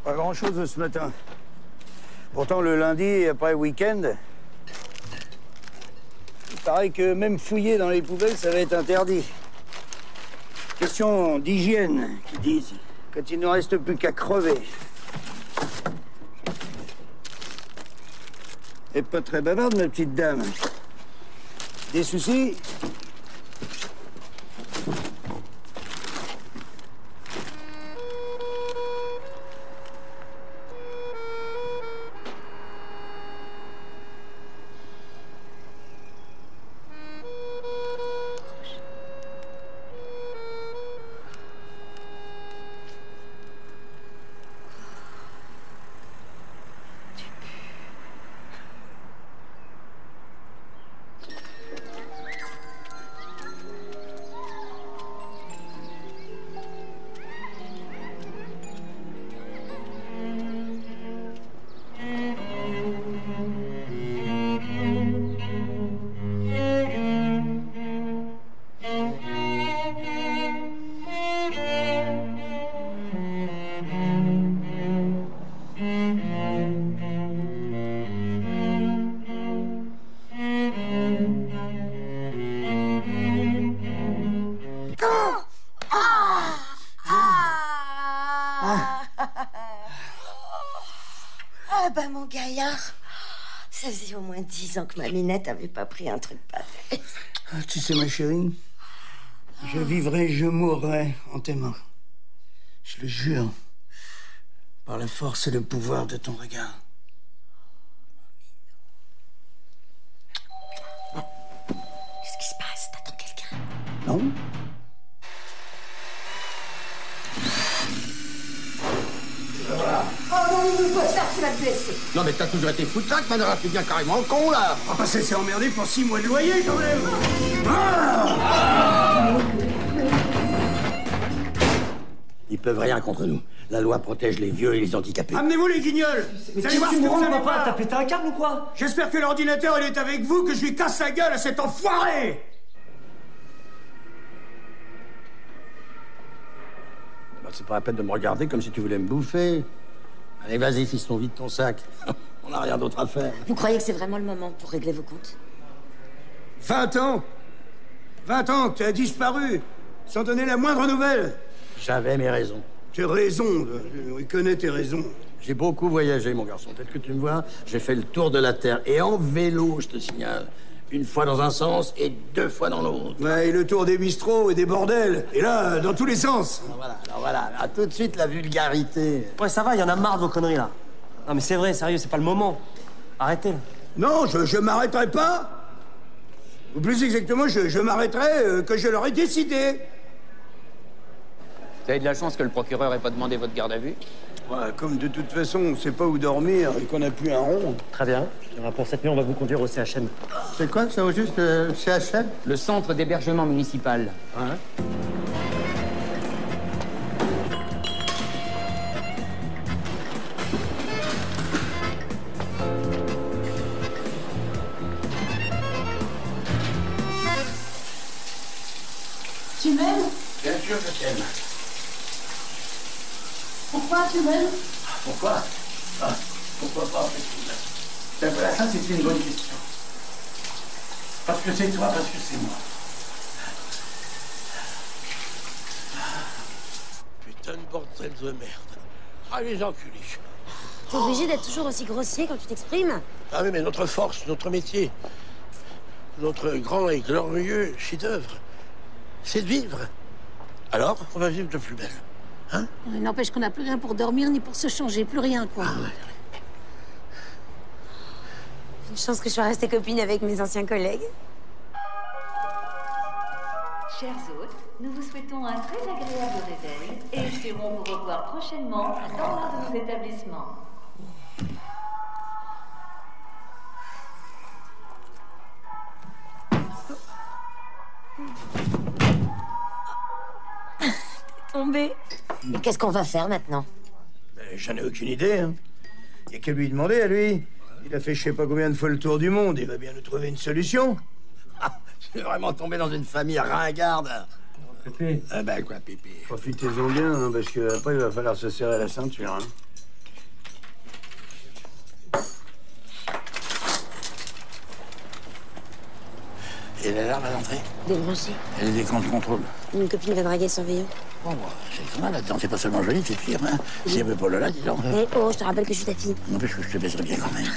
Pas grand-chose ce matin. Pourtant, le lundi, après le week-end, il paraît que même fouiller dans les poubelles, ça va être interdit. Question d'hygiène, qu'ils disent, quand il ne reste plus qu'à crever. Et pas très bavarde, ma petite dame. Des soucis? Ah bah mon gaillard, ça faisait au moins 10 ans que ma Minette avait pas pris un truc pareil. Tu sais, ma chérie, je vivrai, je mourrai en t'aimant. Je le jure, par la force et le pouvoir de ton regard. Qu'est-ce qui se passe? T'attends quelqu'un? Non? Oh non, toi, ça, tu vas te blesser. Non, mais t'as toujours été foutraque, Manara, tu deviens carrément con, là. On va pas se laisser emmerder pour 6 mois de loyer, quand même. Ils peuvent rien contre nous. La loi protège les vieux et les handicapés. Amenez-vous les guignols. Mais Vous allez voir tu ce que me vous rends, allez papa? voir. T'as pété un câble ou quoi? J'espère que l'ordinateur, il est avec vous, que je lui casse la gueule à cet enfoiré. Bah, c'est pas la peine de me regarder comme si tu voulais me bouffer. Allez, vas-y, fiston, vide ton sac. On n'a rien d'autre à faire. Vous croyez que c'est vraiment le moment pour régler vos comptes? 20 ans 20 ans que tu as disparu, sans donner la moindre nouvelle. J'avais mes raisons. Tes raisons, je connais tes raisons. J'ai beaucoup voyagé, mon garçon. Tel que tu me vois, j'ai fait le tour de la Terre. Et en vélo, je te signale. Une fois dans un sens et 2 fois dans l'autre. Ouais, et le tour des bistrots et des bordels. Et là, dans tous les sens. Alors voilà. À tout de suite, la vulgarité. Ouais, ça va, il y en a marre de vos conneries, là. Non, mais c'est vrai, sérieux, c'est pas le moment. Arrêtez. Non, je m'arrêterai pas. Ou plus exactement, je m'arrêterai que je l'aurai décidé. Vous avez de la chance que le procureur ait pas demandé votre garde à vue. Ouais, comme de toute façon, on sait pas où dormir et qu'on n'a plus un rond. Très bien. Pour cette nuit, on va vous conduire au CHM. C'est quoi ça, au juste, CHM? Le centre d'hébergement municipal. Ouais. Tu m'aimes? Bien sûr que je t'aime. Pourquoi tu m'aimes? Pourquoi? Pourquoi pas, en fait? Ben voilà, ça, c'est une bonne question. Parce que c'est toi, parce que c'est moi. Putain de bordel de merde. Ah, les enculés. T'es obligé d'être toujours aussi grossier quand tu t'exprimes? Ah oui, mais notre force, notre métier, notre grand et glorieux chef-d'œuvre, c'est de vivre. Alors, on va vivre de plus belle. Hein? Il n'empêche qu'on n'a plus rien pour dormir ni pour se changer, plus rien, quoi. Une chance que je sois restée copine avec mes anciens collègues. Chers hôtes, nous vous souhaitons un très agréable réveil et espérons vous revoir prochainement dans l'un de nos établissements. tombé. Et qu'est-ce qu'on va faire maintenant? J'en ai aucune idée, hein. Y a qu'à lui demander, à lui. Il a fait je sais pas combien de fois le tour du monde. Il va bien nous trouver une solution. Ah, je vais vraiment tomber dans une famille ringarde. Pépé. Ah ben quoi, Pépé? Profitez-en bien, hein, parce qu'après, il va falloir se serrer la ceinture. Hein. Et l'alarme à l'entrée? Débranché. Et les écrans de contrôle? Une copine va draguer le surveillant. Bon, c'est pas mal là-dedans. C'est pas seulement joli, c'est pire. Hein. S'il y avait pas là, dis donc. Eh oh, je te rappelle que je suis ta fille. Non, parce que je te baiserais bien quand même.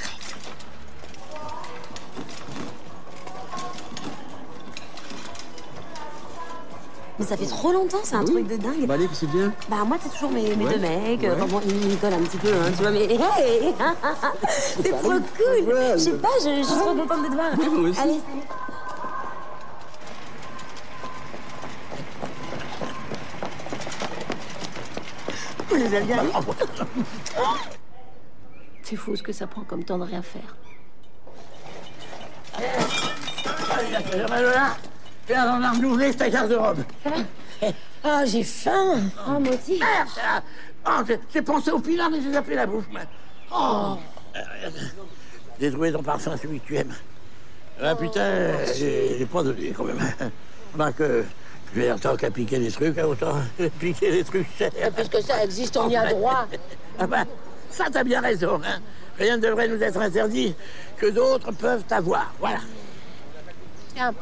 Mais ça fait trop longtemps, c'est un truc de dingue. Bah allez, c'est bien. Bah moi, c'est toujours mes Ouais. deux mecs. Ouais. Enfin bon, ils m'y collent un petit peu, hein, tu vois, mais hey c'est trop cool. Je sais pas, je suis trop contente de te voir. Moi aussi. Allez, Vous les avez bien. C'est fou ce que ça prend comme temps de rien faire. Tiens, on a renouvelé ta garde-robe. Ah, j'ai faim. Oh, moi aussi. Oh, j'ai pensé au pinard, mais j'ai appelé la bouffe, moi. Oh. J'ai trouvé ton parfum, celui que tu aimes. Ah putain, j'ai pas donné quand même. Remarque que je vais dire, tant qu'à piquer des trucs, hein, autant piquer des trucs chers. Puisque ça existe, on y a droit. Ah ben, ça t'as bien raison, hein. Rien ne devrait nous être interdit que d'autres peuvent avoir. Voilà. Tiens,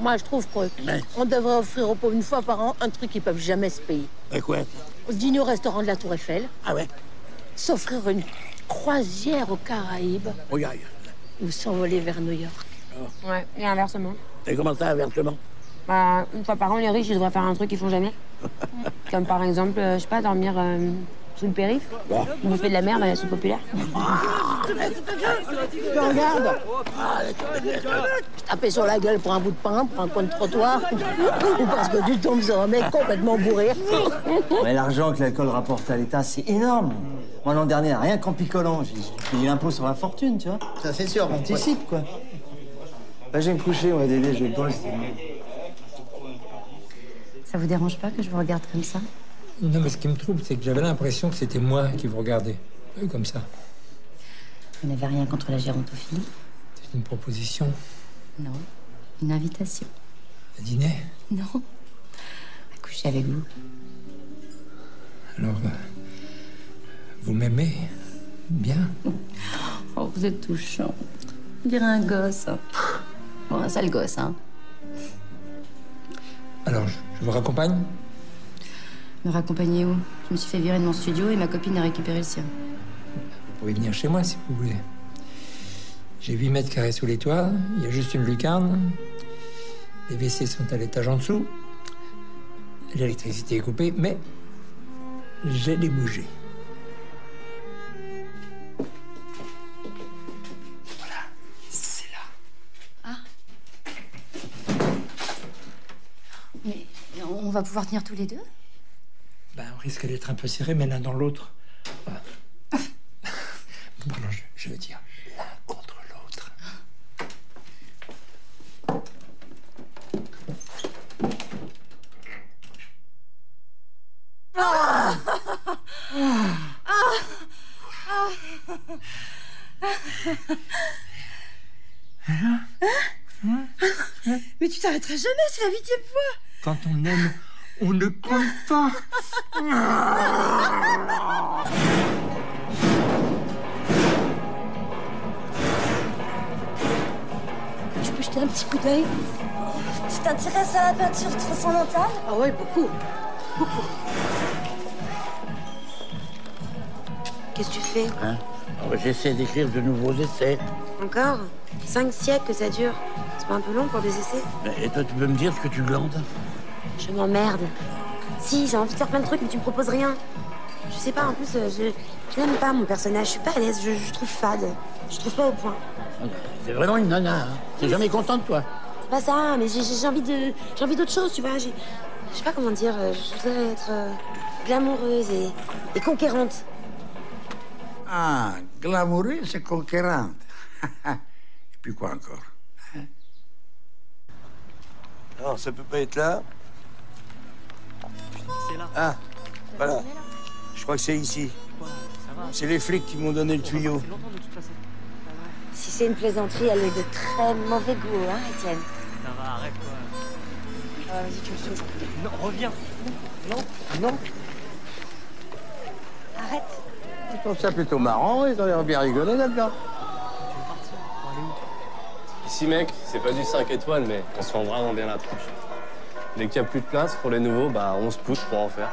moi je trouve qu'on devrait offrir aux pauvres une fois par an un truc qu'ils peuvent jamais se payer. Et quoi? Dîner au restaurant de la Tour Eiffel. Ah ouais? S'offrir une croisière aux Caraïbes. Oh, aïe. Ou s'envoler vers New York. Ouais, et inversement. Et comment ça, inversement? Bah, une fois par an, les riches, ils devraient faire un truc qu'ils font jamais. Comme par exemple, je sais pas, dormir sous le périph'. Bouffer de la merde à la soupe populaire. Regarde. Taper sur la gueule pour un bout de pain, pour un coin de trottoir. Ou parce que tu tombes sur un mec complètement bourré. Mais l'argent que l'alcool rapporte à l'État, c'est énorme. Moi, l'an dernier, rien qu'en picolant, j'ai payé l'impôt sur la fortune, tu vois. Ça, c'est sûr. On anticipe, quoi. Bah, je vais me coucher, ouais, Dédé, je bosse. Ça vous dérange pas que je vous regarde comme ça? Non, mais ce qui me trouble, c'est que j'avais l'impression que c'était moi qui vous regardais. Comme ça. Vous n'avez rien contre la gérontophilie? C'est une proposition. Non. Une invitation? À dîner? Non. À coucher avec vous. Alors, vous m'aimez bien? Oh, vous êtes touchant. On dirait un gosse. Bon, un sale gosse, hein. Alors, je vous raccompagne? Me raccompagner où? Je me suis fait virer de mon studio et ma copine a récupéré le sien. Vous pouvez venir chez moi si vous voulez. J'ai 8 mètres carrés sous les toits, il y a juste une lucarne. Les WC sont à l'étage en dessous. L'électricité est coupée, mais j'ai des bougies. Voilà, c'est là. Mais on va pouvoir tenir tous les deux? Ben, on risque d'être un peu serré, mais l'un dans l'autre. Pardon, je veux dire l'un contre l'autre. Mais tu t'arrêteras jamais, c'est la 8e fois. Quand on aime, on ne compte pas. Je peux jeter un petit coup d'œil? Tu t'intéresses à la peinture transcendantale? Ah ouais, beaucoup. Beaucoup. Qu'est-ce que tu fais? Hein? J'essaie d'écrire de nouveaux essais. Encore? 5 siècles que ça dure. C'est pas un peu long pour des essais? Et toi, tu peux me dire ce que tu glandes? Je m'emmerde. Si, j'ai envie de faire plein de trucs, mais tu me proposes rien. Je sais pas, en plus, je n'aime pas mon personnage. Je suis pas à l'aise, je trouve fade. Je trouve pas au point. C'est vraiment une nana, hein. T'es jamais content de toi? C'est pas ça, mais j'ai envie d'autre chose, tu vois. Je sais pas comment dire. Je voudrais être glamoureuse et conquérante. Ah, glamoureuse et conquérante. Et puis quoi encore? Alors, ça peut pas être là. C'est là. Ah, voilà. Je crois que c'est ici. C'est les flics qui m'ont donné le tuyau. Si c'est une plaisanterie, elle est de très mauvais goût, hein, Étienne? Ça va, arrête-toi. Vas-y, tu me saoules. Non, reviens. Non. Arrête. Je trouve ça plutôt marrant, ils ont l'air bien rigolés là-dedans. Ici, mec, c'est pas du 5 étoiles, mais on se rend vraiment bien la tronche. Dès qu'il n'y a plus de place pour les nouveaux, bah on se pousse pour en faire.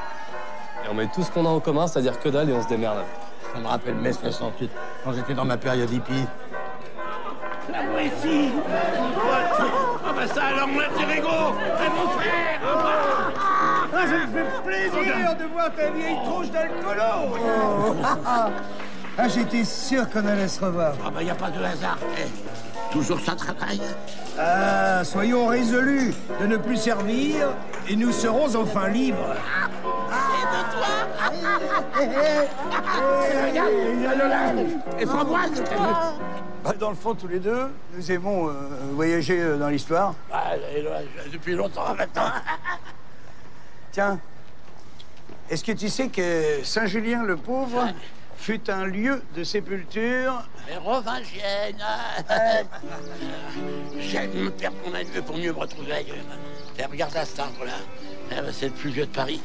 Et on met tout ce qu'on a en commun, c'est-à-dire que dalle, et on se démerde avec. Ça me rappelle mai 68, quand j'étais dans ma période hippie. La voici. Ah bah ça alors, mon petit Rigaud. Mon frère. Ah, ça me fait plaisir de voir ta vieille tronche d'alcoolo. Ah, j'étais sûr qu'on allait se revoir. Ah bah y a pas de hasard. Toujours ça travaille. Ah, soyons résolus de ne plus servir et nous serons enfin libres. C'est de toi. Regarde, et Framboise. Dans le fond, tous les deux, nous aimons voyager dans l'histoire. Ah, depuis longtemps maintenant. Tiens, est-ce que tu sais que Saint-Julien-le-Pauvre fut un lieu de sépulture Mérovingienne. J'aime perdre mon aïeux pour mieux me retrouver ailleurs. Et regarde là, cet arbre-là. C'est le plus vieux de Paris.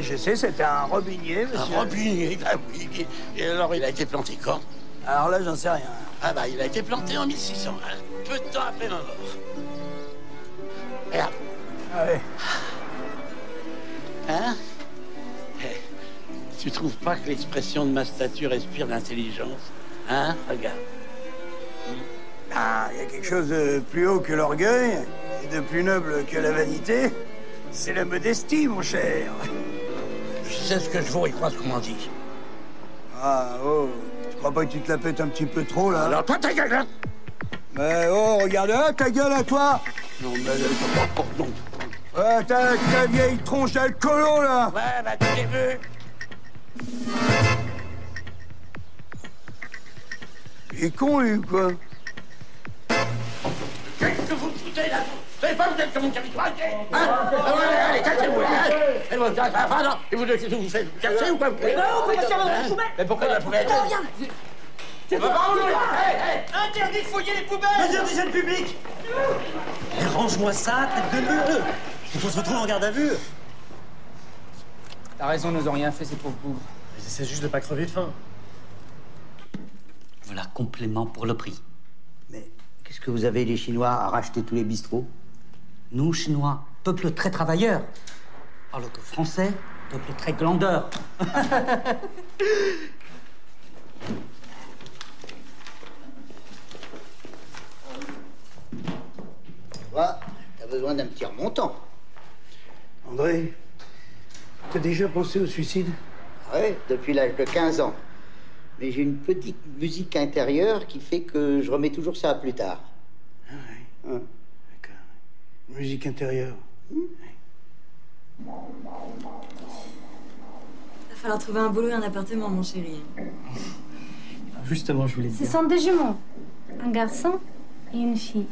Je sais, c'était un robinier, monsieur. Un robinier, bah oui. Et alors, il a été planté quand? Alors là, j'en sais rien. Ah bah, il a été planté en 1600, hein, peu de temps après ma mort. Regarde. Allez. Hein? Tu trouves pas que l'expression de ma statue respire l'intelligence? Hein? Regarde. Ah, il y a quelque chose de plus haut que l'orgueil et de plus noble que la vanité. C'est la modestie, mon cher. Je sais ce que je vaux et crois ce qu'on m'en dit. Ah, oh, tu crois pas que tu te la pètes un petit peu trop, là? Alors, toi, ta gueule, hein? Mais oh, regarde là, ta gueule à toi! Non, mais... non. Ta vieille tronche d'alcoolo, là! Ouais, bah, tu l'as vu. Il est con, lui, ou quoi? Qu'est-ce que vous foutez, là? Vous savez pas, vous êtes sur mon territoire, hein? Allez, cassez-vous, hein? Et bon, pardon, et vous vous faites casser ou quoi? Non, on peut casser avant de poubelle. Mais pourquoi la poubelle? Regarde. C'est pas par où, Interdit de fouiller les poubelles. Mesure d'hygiène publique. Mais range-moi ça, tête de mule. Il faut se retrouver en garde à vue. T'as raison, nous ont rien fait, ces pauvres bougres. Ils essaient juste de pas crever de faim. Voilà, complément pour le prix. Mais qu'est-ce que vous avez, les Chinois, à racheter tous les bistrots? Nous, Chinois, peuple très travailleur. Alors que Français, peuple très glandeur. Toi, t'as besoin d'un petit remontant. André, t'as déjà pensé au suicide? Oui, depuis l'âge de 15 ans. Mais j'ai une petite musique intérieure qui fait que je remets toujours ça à plus tard. Ah ouais. Hein? D'accord. Musique intérieure. Va falloir trouver un boulot et un appartement, mon chéri. Justement, je voulais te Ce dire. sont deux jumeaux. Un garçon et une fille.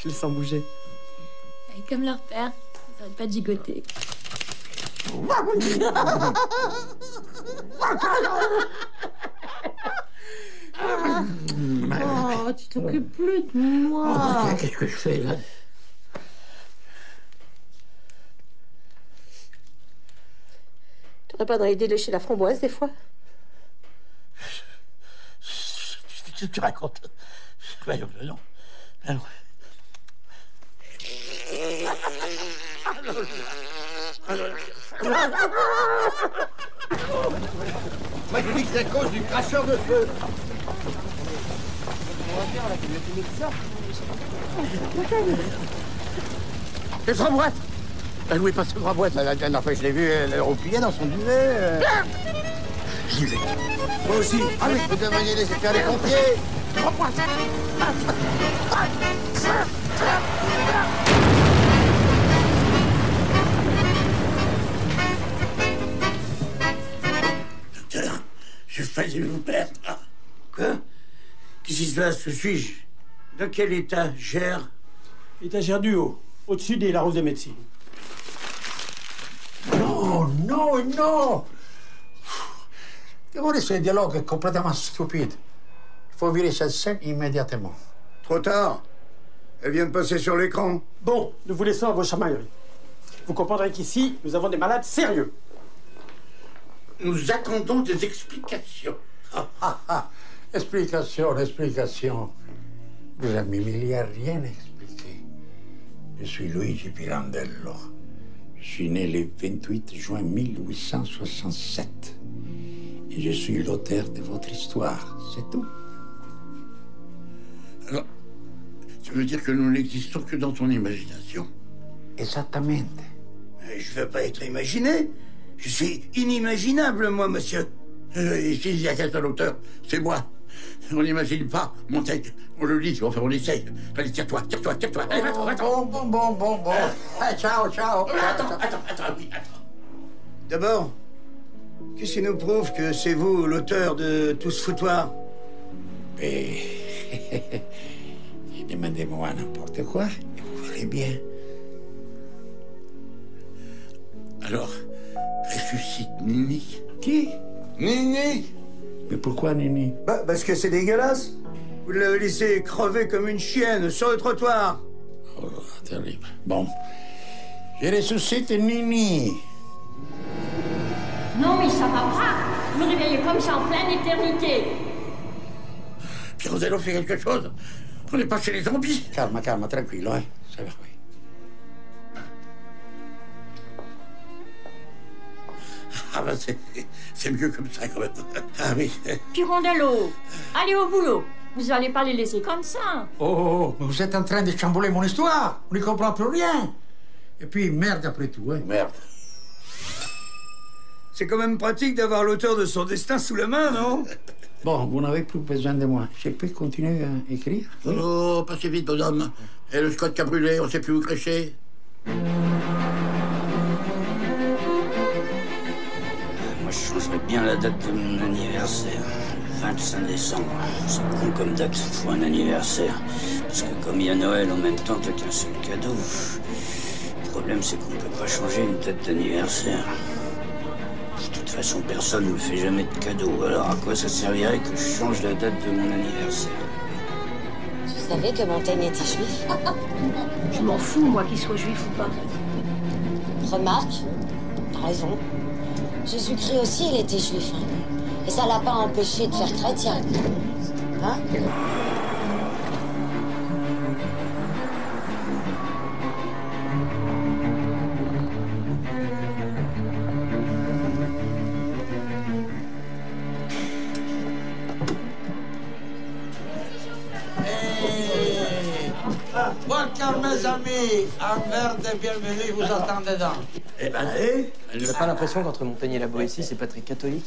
Je le sens bouger. Et comme leur père, ils n'arrêtent pas de gigoter. Oh, tu t'occupes plus de moi. Oh, qu'est-ce que je fais, là? T'aurais pas d'idée de lécher la framboise, des fois? Tu racontes? Voyons, non. Alors... Moi, je dis que c'est à cause du cracheur de feu. Les trois boîtes! Elle louait pas ces trois boîtes. La dernière fois que je l'ai vue, elle roupillait dans son duvet. J'y vais. Moi aussi. Ah oui, vous devriez laisser faire les pompiers. Docteur, je failli vous perdre. Quoi? Qu'est-ce qui se passe? Où suis-je? Dans quel état? Gère? Étagère du haut, au-dessus des Larousse de médecine. Non, non, non. Ce dialogue est complètement stupide. Il faut virer cette scène immédiatement. Trop tard. Elle vient de passer sur l'écran. Bon, nous vous laissons à vos chamailleries. Vous comprendrez qu'ici, nous avons des malades sérieux. Nous attendons des explications. Explication, explication. Vous avez il n'y a rien expliqué. Je suis Luigi Pirandello. Je suis né le 28 juin 1867. Et je suis l'auteur de votre histoire. C'est tout. Alors, ça veut dire que nous n'existons que dans ton imagination? Exactement. Je veux pas être imaginé. Je suis inimaginable, moi, monsieur. Ici, il y a qu'un seul auteur, c'est moi. On n'imagine pas, Montaigne. On le lit, enfin on essaye. Allez, tire-toi. Allez, va-t'en. Bon. Ciao. Attends, oui. D'abord, qu'est-ce qui nous prouve que c'est vous l'auteur de tout ce foutoir? Demandez-moi n'importe quoi et vous verrez bien. Alors, ressuscite Nini. Qui? Nini. Mais pourquoi Nini? Bah, parce que c'est dégueulasse. Vous l'avez laissé crever comme une chienne sur le trottoir. Oh, terrible. Bon. Je ressuscite Nini. Non, mais ça va pas. Me réveiller comme ça en pleine éternité. Pirandello fait quelque chose. On n'est pas chez les zombies. Calme, tranquille, hein. Ça va, oui. Ah ben c'est mieux comme ça quand même. Ah oui. Pirandello, allez au boulot. Vous allez pas les laisser comme ça. Oh, vous êtes en train de chambouler mon histoire. On n'y comprend plus rien. Et puis, merde après tout, hein. Merde. C'est quand même pratique d'avoir l'auteur de son destin sous la main, non? Bon, vous n'avez plus besoin de moi. Je peux continuer à écrire? Oui. Oh, passez vite, bonhomme. Et le Scott qui a brûlé, on sait plus où crécher. Moi, je changerais bien la date de mon anniversaire. 25 décembre. C'est con comme date pour un anniversaire. Parce que comme il y a Noël en même temps, t'as qu'un seul cadeau. Le problème, c'est qu'on ne peut pas changer une date d'anniversaire. De toute façon, personne ne me fait jamais de cadeau. Alors à quoi ça servirait que je change la date de mon anniversaire? Tu savais que Montaigne était juif? Je m'en fous, moi, qu'il soit juif ou pas. Remarque, t'as raison. Jésus-Christ aussi, il était juif. Hein. Et ça l'a pas empêché de faire chrétien. Hein? Welcome, mes amis. Un verre de bienvenue vous attend dedans. Eh ben, Elle n'a pas l'impression qu'entre Montaigne et la Boétie, c'est pas très catholique?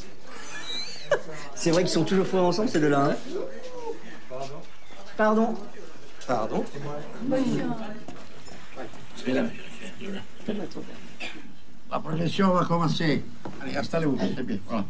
C'est vrai qu'ils sont toujours forts ensemble, ces deux-là, hein? Pardon. c'est là. La projection va commencer. Allez, installez-vous, c'est bien. Voilà.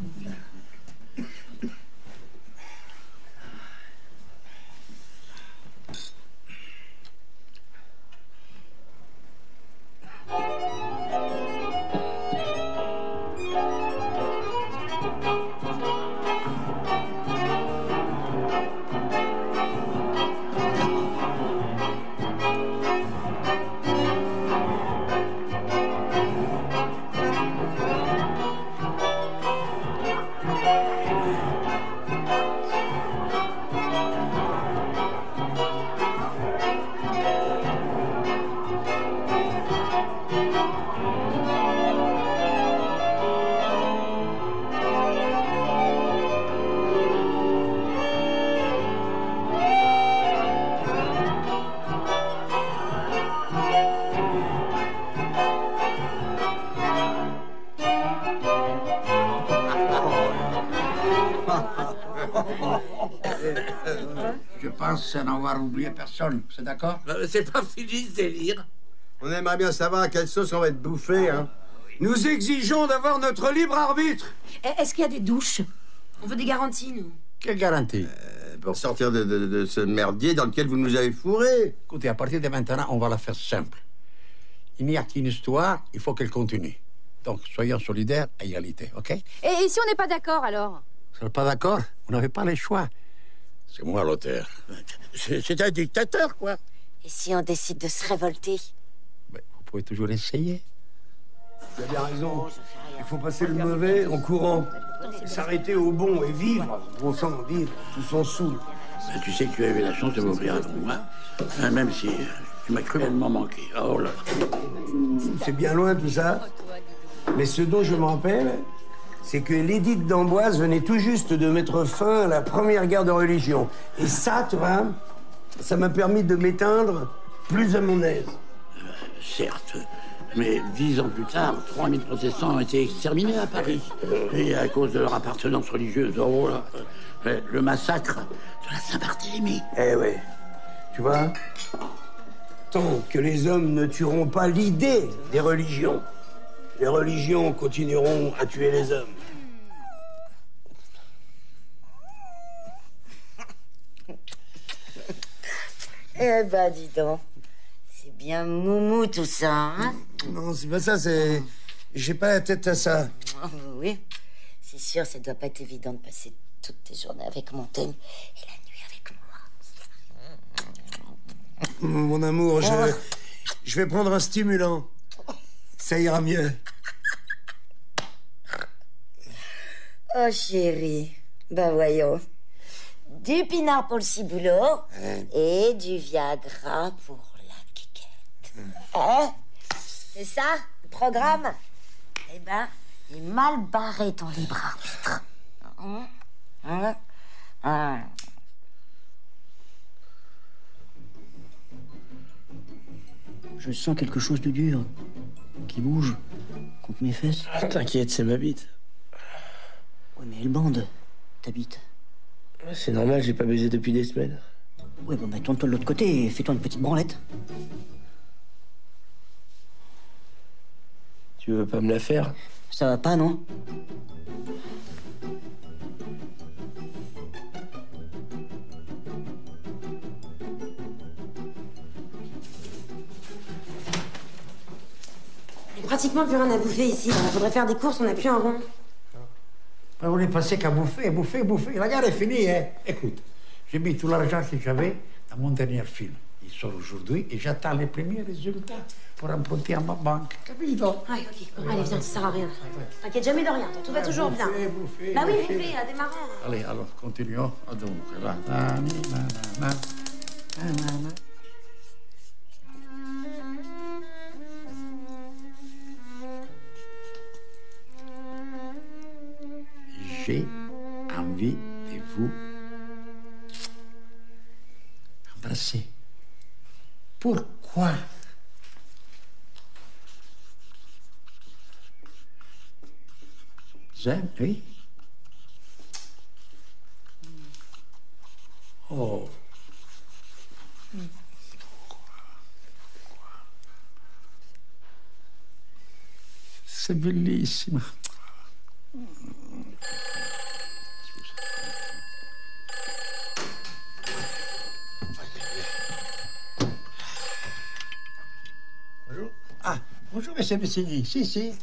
Je pense n'avoir oublié personne. C'est d'accord? C'est pas fini ce délire. On aimerait bien savoir à quelle sauce on va être bouffé, hein. Nous exigeons d'avoir notre libre arbitre. Est-ce qu'il y a des douches? On veut des garanties, nous. Quelle garantie? Pour sortir de ce merdier dans lequel vous nous avez fourrés. Écoutez, à partir de maintenant, on va la faire simple. Il n'y a qu'une histoire, il faut qu'elle continue. Donc, soyons solidaires à égalité, OK? Et si on n'est pas d'accord, alors? Vous n'êtes pas d'accord? Vous n'avez pas le choix. C'est moi l'auteur. C'est un dictateur, quoi. Et si on décide de se révolter? Vous pouvez toujours essayer. Vous avez raison. Il faut passer le mauvais en courant. S'arrêter au bon et vivre. Bon sang, vivre. Tous sont saouls. Ben, tu sais que tu as eu la chance de m'ouvrir un trou, hein? Même si tu m'as cruellement manqué. Oh là. C'est bien loin tout ça. Mais ce dont je me rappelle, c'est que l'édit d'Amboise venait tout juste de mettre fin à la première guerre de religion. Et ça, tu vois, ça m'a permis de m'éteindre plus à mon aise. Certes. Mais 10 ans plus tard, 3000 protestants ont été exterminés à Paris. Et à cause de leur appartenance religieuse. Oh là. Le massacre de la Saint-Barthélemy. Eh ouais. Tu vois, tant que les hommes ne tueront pas l'idée des religions, les religions continueront à tuer les hommes. Eh ben, dis donc. C'est bien moumou tout ça, hein? Non, c'est pas ça, c'est... J'ai pas la tête à ça. Oui, c'est sûr, ça doit pas être évident de passer toutes tes journées avec Montaigne et la nuit avec moi. Mon amour, je vais prendre un stimulant. Ça ira mieux. Oh, chérie. Ben, voyons. Du pinard pour le ciboulot et du Viagra pour la quiquette. Hein? C'est ça, le programme? Eh ben, il est mal barré, ton libre arbitre. Je sens quelque chose de dur, qui bouge, contre mes fesses. T'inquiète, c'est ma bite. Ouais, mais elle bande, ta bite. C'est normal, j'ai pas baisé depuis des semaines. Ouais, bon, bah tourne-toi de l'autre côté et fais-toi une petite branlette. Tu veux pas me la faire? Ça va pas, non? Il n'y a pratiquement plus rien à bouffer ici. Il faudrait faire des courses, on n'a plus un rond. On n'est passé qu'à bouffer. La guerre est finie, hein. Écoute, j'ai mis tout l'argent que j'avais dans mon dernier film. Il sort aujourd'hui et j'attends les premiers résultats pour emprunter à ma banque. Capito? Ouais, ok. Bon, allez, viens, ça sert à rien. T'inquiète jamais de rien, tout va toujours bien. Bah oui, bouffer, à démarrer. Allez, alors, continuons. Donc, là. J'ai envie de vous embrasser. Pourquoi? J'aime, oui. Oh. C'est bellissimo. Bonjour. Ah, bonjour, monsieur Messigny. Si.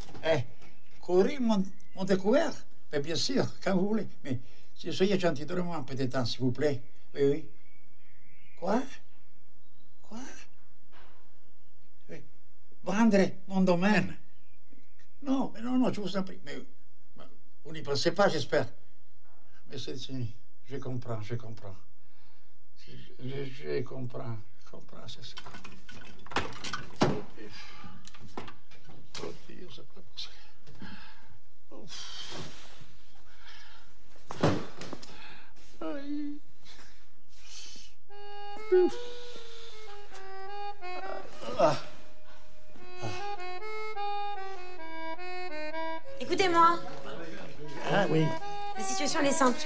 Courir mon découvert? Mais bien sûr, quand vous voulez. Mais si soyez gentil, donnez-moi un peu de temps, s'il vous plaît. Oui. Quoi? Oui. Vendre mon domaine? Non, je vous en prie. Mais vous n'y pensez pas, j'espère. Mais je comprends. Je comprends, c'est ça. Oh Dieu, c'est pas possible. Aïe. Écoutez-moi. Ah oui. La situation, elle est simple.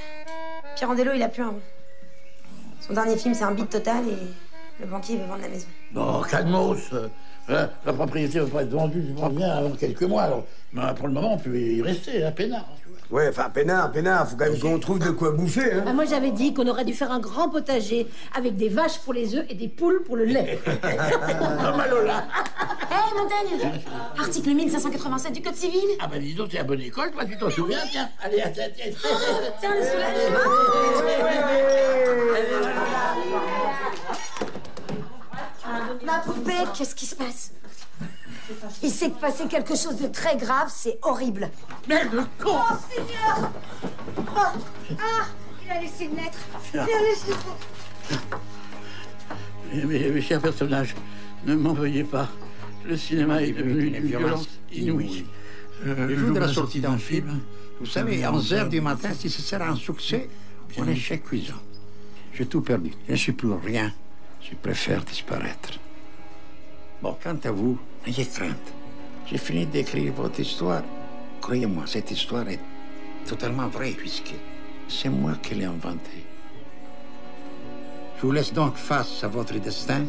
Pirandello, il a plus un rond. Son dernier film, c'est un beat total et le banquier veut vendre la maison. Bon, calmos. La propriété ne va pas être vendue, je pense bien, avant quelques mois. Alors, mais pour le moment, on peut y rester, à peinard. Ouais, enfin, peinard, faut quand même qu'on trouve de quoi bouffer, hein. Ah, moi, j'avais dit qu'on aurait dû faire un grand potager avec des vaches pour les œufs et des poules pour le lait. Malola. Hé, Montaigne! Article 1587 du Code civil. Ah bah dis donc, t'es à bonne école, toi, tu t'en souviens, tiens. Allez, tiens. Tiens, le soulagement. Ma poupée, qu'est-ce qui se passe? Il s'est passé quelque chose de très grave, c'est horrible. Merde, le con! Oh, Seigneur! Ah, il a laissé une lettre. Il a laissé une lettre. Mes chers personnages, ne m'en veuillez pas. Le cinéma est devenu une violence inouïe. Le jour de la sortie d'un film, vous savez, à 11h du matin, si ce sera un succès ou un échec cuisant. J'ai tout perdu. Je ne suis plus rien. Je préfère disparaître. Bon, quant à vous, n'ayez crainte. J'ai fini d'écrire votre histoire. Croyez-moi, cette histoire est totalement vraie, puisque c'est moi qui l'ai inventée. Je vous laisse donc face à votre destin,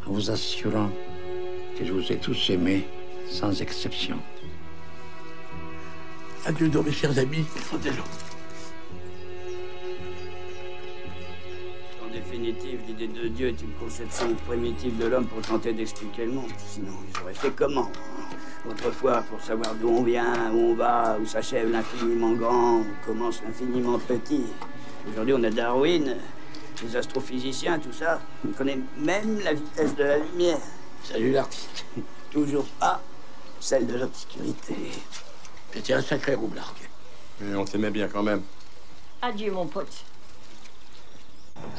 en vous assurant que je vous ai tous aimés, sans exception. Adieu donc, mes chers amis, protège-nous. En définitive, l'idée de Dieu est une conception primitive de l'homme pour tenter d'expliquer le monde. Sinon, ils auraient fait comment? Autrefois, pour savoir d'où on vient, où on va, où s'achève l'infiniment grand, où commence l'infiniment petit. Aujourd'hui, on a Darwin, les astrophysiciens, tout ça. On connaît même la vitesse de la lumière. Salut l'artiste. Toujours pas celle de l'obscurité. C'était un sacré roublarc. Mais on t'aimait bien quand même. Adieu, mon pote.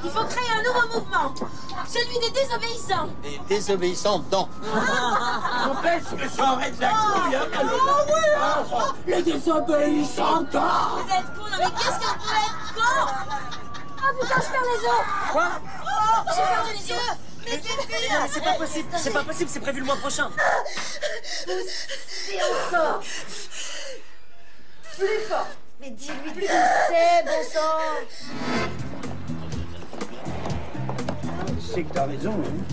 Il faut créer un nouveau mouvement, celui des désobéissants. Des désobéissants dedans. N'empêche que ça aurait de la couille, hein, Malola. Les désobéissants dedans. Vous êtes cons, non mais qu'est-ce qu'on peut être con? Oh putain, je perds les os. Quoi? Oh, j'ai perdu les yeux. Mais Non, c'est pas possible, c'est pas possible, c'est prévu le mois prochain. Poussez encore. Plus fort. Mais dis-lui de pousser, bon sang. C'est que t'as raison, hein.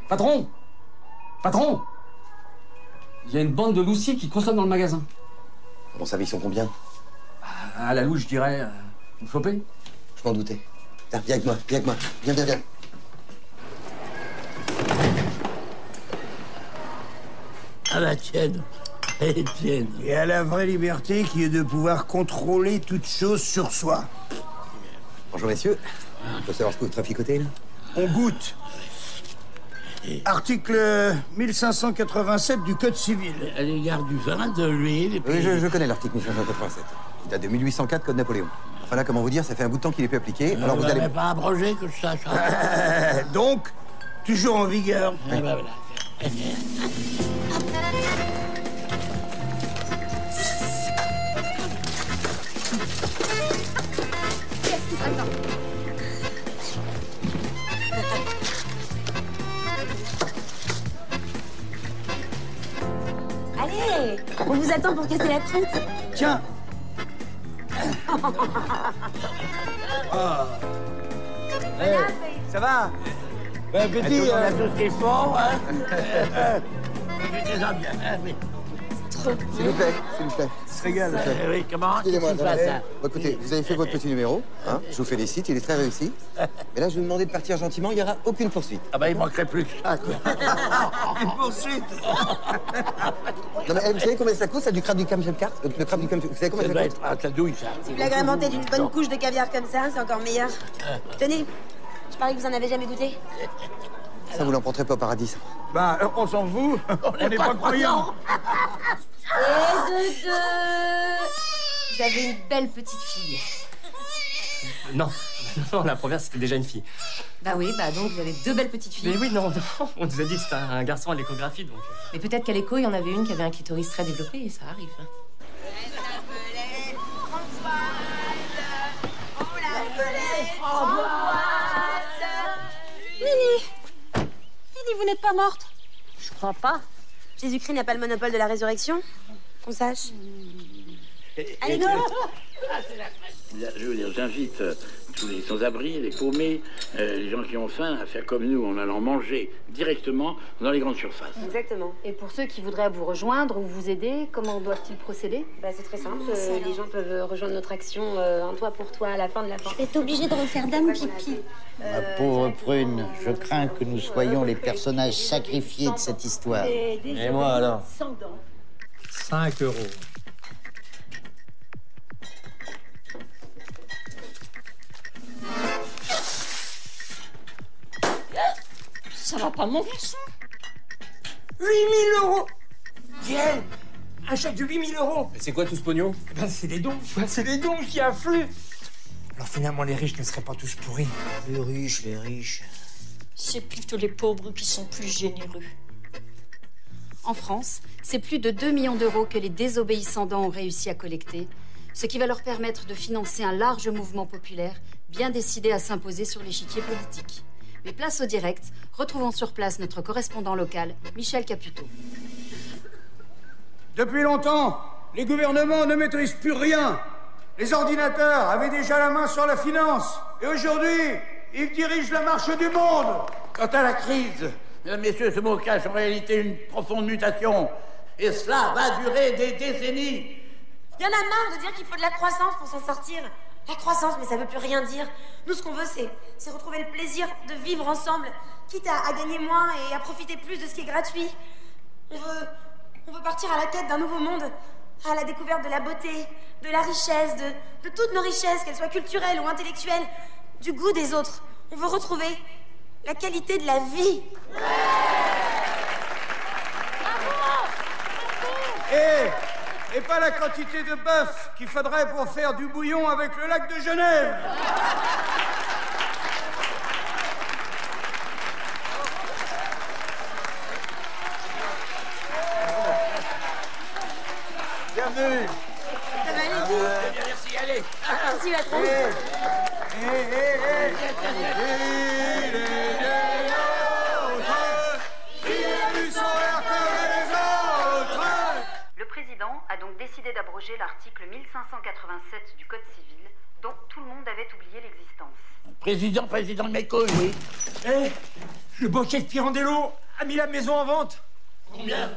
Patron! Patron! Il y a une bande de loustiers qui consomment dans le magasin. Comment ça, ils sont combien? À la louche, je dirais, une flopée. Je m'en doutais. Tiens, viens avec moi, viens avec moi. Viens. À la tienne. Et tienne. Et à la vraie liberté qui est de pouvoir contrôler toute chose sur soi. Bonjour, messieurs. On peut savoir ce que vous traficotez, là? On goûte. Article 1587 du Code civil. À l'égard du vin, de l'huile et puis... Oui, je connais l'article 1587. Il date de 1804, Code Napoléon. Enfin là, comment vous dire, ça fait un bout de temps qu'il est plus appliqué, alors vous allez... pas abrogé que je sache. Hein. Donc, toujours en vigueur. Ah bah voilà. Allez, on vous attend pour casser la croûte. Tiens. Ça va? Bon appétit. On a tout ce qu'il faut, hein. Mettez-en bien, hein, oui. S'il vous plaît. Se régale. Oui, comment? Excusez-moi, Qu'est-ce qui se passe, hein? Bon, écoutez, vous avez fait votre petit numéro, hein. Je vous félicite, il est très réussi. Mais là, je vais vous demander de partir gentiment, il n'y aura aucune poursuite. Ah bah, il manquerait plus que ça, quoi. Une poursuite. Non mais vous savez combien ça coûte, ça, du crabe du Kamchatka? Le crabe du Kamchatka, vous savez combien Ça ça doit coûte? être... Ah, ça douille, ça. Si vous l'agrémentez d'une bonne couche de caviar comme ça, c'est encore meilleur. Tenez, je parie que vous en avez jamais goûté. Ça, vous l'emporterez pas au paradis. Bah, on s'en fout. On n'est pas croyants. Et de deux. Vous avez une belle petite fille. Non, non, la première, c'était déjà une fille. Bah oui, bah donc vous avez 2 belles petites filles. Mais oui, non, on nous a dit que c'était un garçon à l'échographie, donc... Mais peut-être qu'à l'écho, il y en avait une qui avait un clitoris très développé, et ça arrive. Lily, vous n'êtes pas morte? Je crois pas. Jésus-Christ n'a pas le monopole de la résurrection? Qu'on sache. Allez, go! Je veux dire, j'invite tous les sans-abri, les paumés, les gens qui ont faim à faire comme nous en allant manger directement dans les grandes surfaces. Exactement. Et pour ceux qui voudraient vous rejoindre ou vous aider, comment doivent-ils procéder? Bah, c'est très simple. Les gens peuvent rejoindre notre action un toit pour toi à la fin de la fin. Je vais être obligée de refaire dame pipi. Ma pauvre prune, je crains que nous soyons les personnages sacrifiés de cette histoire. Et moi alors? 5 €. Ça va pas, mon garçon? 8 000 €. Bien. Un chèque de 8 000 €. Mais c'est quoi tout ce pognon? Eh ben, c'est les dons. C'est les dons qui affluent. Alors finalement, les riches ne seraient pas tous pourris. Les riches, les riches. C'est plutôt les pauvres qui sont plus généreux. En France, c'est plus de 2 millions d'euros que les désobéissants ont réussi à collecter, ce qui va leur permettre de financer un large mouvement populaire bien décidé à s'imposer sur l'échiquier politique. Mais place au direct, retrouvons sur place notre correspondant local, Michel Caputo. Depuis longtemps, les gouvernements ne maîtrisent plus rien. Les ordinateurs avaient déjà la main sur la finance. Et aujourd'hui, ils dirigent la marche du monde. Quant à la crise, mesdames, messieurs, ce mot cache en réalité une profonde mutation. Et cela va durer des décennies. Il y en a marre de dire qu'il faut de la croissance pour s'en sortir. La croissance, mais ça veut plus rien dire. Nous, ce qu'on veut, c'est retrouver le plaisir de vivre ensemble, quitte à gagner moins et à profiter plus de ce qui est gratuit. On veut partir à la quête d'un nouveau monde, à la découverte de la beauté, de la richesse, de toutes nos richesses, qu'elles soient culturelles ou intellectuelles, du goût des autres. On veut retrouver la qualité de la vie. Et pas la quantité de bœuf qu'il faudrait pour faire du bouillon avec le lac de Genève. Bienvenue. Ça va, Lydie? Merci, allez. Merci, patron. Le président a donc décidé d'abroger l'article 1587 du Code civil, dont tout le monde avait oublié l'existence. Président de mes couilles, oui. Le banquier de Pirandello a mis la maison en vente. Combien?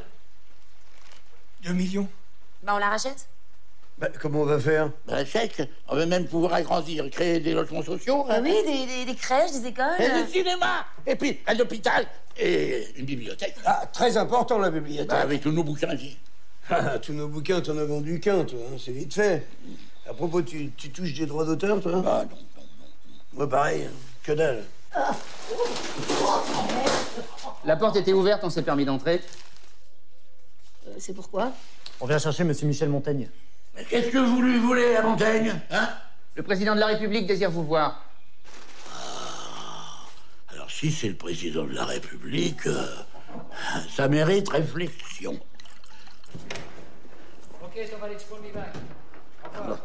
2 millions. Bah, on la rachète? Bah, comment on va faire? Bah, chèque. On va même pouvoir agrandir, créer des logements sociaux. Hein. Oui, des crèches, des écoles. Et le cinéma. Et puis un hôpital et une bibliothèque. Ah, très important, la bibliothèque. Bah, avec tous nos bouquins ici. Ah, tous nos bouquins, t'en as vendu qu'un, toi. Hein, c'est vite fait. À propos, tu touches des droits d'auteur, toi? Ah, non. Moi, pareil. Hein. Que dalle. La porte était ouverte, on s'est permis d'entrer. C'est pourquoi? On vient chercher monsieur Michel Montaigne. Mais qu'est-ce que vous lui voulez à Montaigne, hein? Le président de la République désire vous voir. Alors, si c'est le président de la République, ça mérite réflexion. Ok, on va l'explorer back. Au revoir.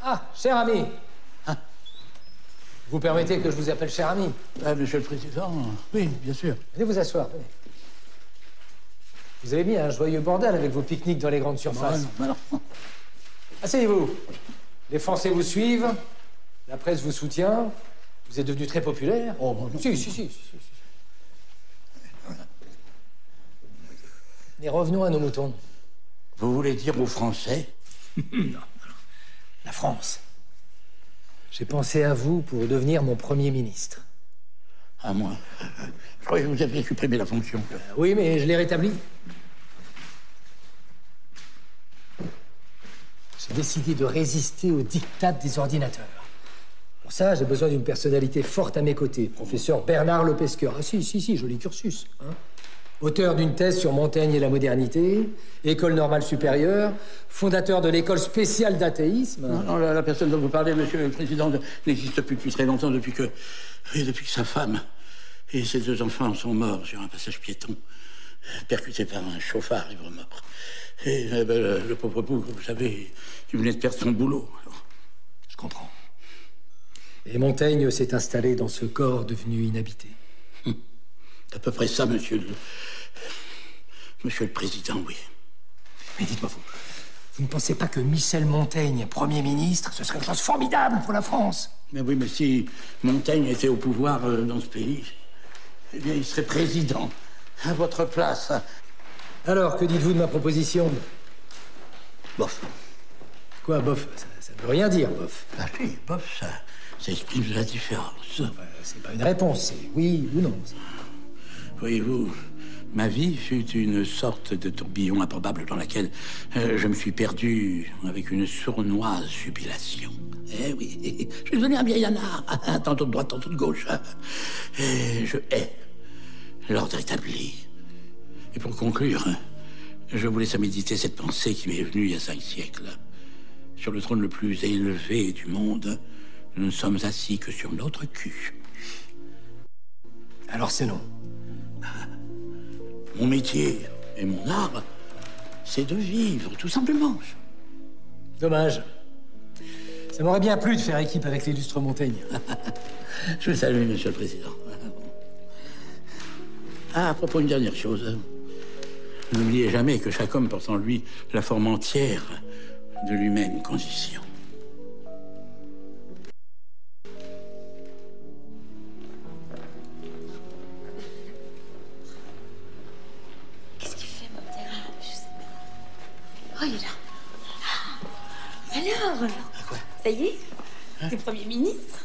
Ah, cher ami. Vous permettez que je vous appelle cher ami? Monsieur le Président, oui, bien sûr. Venez vous asseoir, venez. Vous avez mis un joyeux bordel avec vos pique-niques dans les grandes surfaces. Non. Asseyez-vous. Les Français vous suivent, la presse vous soutient, vous êtes devenu très populaire. Oh, bon, non. Si. Mais revenons à nos moutons. Vous voulez dire aux Français? Non. La France. J'ai pensé à vous pour devenir mon Premier ministre. À moi. Je croyais que vous aviez supprimé la fonction. Oui, mais je l'ai rétablie. J'ai décidé de résister aux diktats des ordinateurs. Pour ça, j'ai besoin d'une personnalité forte à mes côtés. Professeur Bernard Lepesqueur. Ah si, joli cursus. Hein. Auteur d'une thèse sur Montaigne et la modernité, école normale supérieure, fondateur de l'école spéciale d'athéisme. Non, la personne dont vous parlez, monsieur le président, n'existe plus depuis très longtemps, depuis que sa femme et ses 2 enfants sont morts sur un passage piéton, percutés par un chauffard ivre-mort. Et le pauvre bougre, vous savez, il venait de perdre son boulot. Alors. Je comprends. Et Montaigne s'est installé dans ce corps devenu inhabité. C'est à peu près ça, monsieur le président, oui. Mais dites-moi, vous ne pensez pas que Michel Montaigne, Premier ministre, ce serait une chose formidable pour la France? Mais oui, mais si Montaigne était au pouvoir dans ce pays, eh bien, il serait président à votre place. Alors, que dites-vous de ma proposition? Bof. Quoi, bof? Ça ne veut rien dire, bof. Ah si, bof, ça exprime de la différence. C'est pas une réponse, c'est oui ou non. Voyez-vous, ma vie fut une sorte de tourbillon improbable dans laquelle je me suis perdu avec une sournoise jubilation. Eh oui, je suis devenu un vieil anard, tantôt de droite, tantôt de gauche. Et je hais l'ordre établi. Et pour conclure, je vous laisse à méditer cette pensée qui m'est venue il y a 5 siècles. Sur le trône le plus élevé du monde, nous ne sommes assis que sur notre cul. Alors c'est non. Mon métier et mon art, c'est de vivre, tout simplement. Dommage. Ça m'aurait bien plu de faire équipe avec l'illustre Montaigne. Je vous salue, monsieur le président. Ah, à propos, une dernière chose. N'oubliez jamais que chaque homme porte en lui la forme entière de l'humaine condition. Qu'est-ce qu'il fait, Montaigne? Je sais pas. Oh, il est là. Alors Quoi? Ça y est? T'es Premier ministre?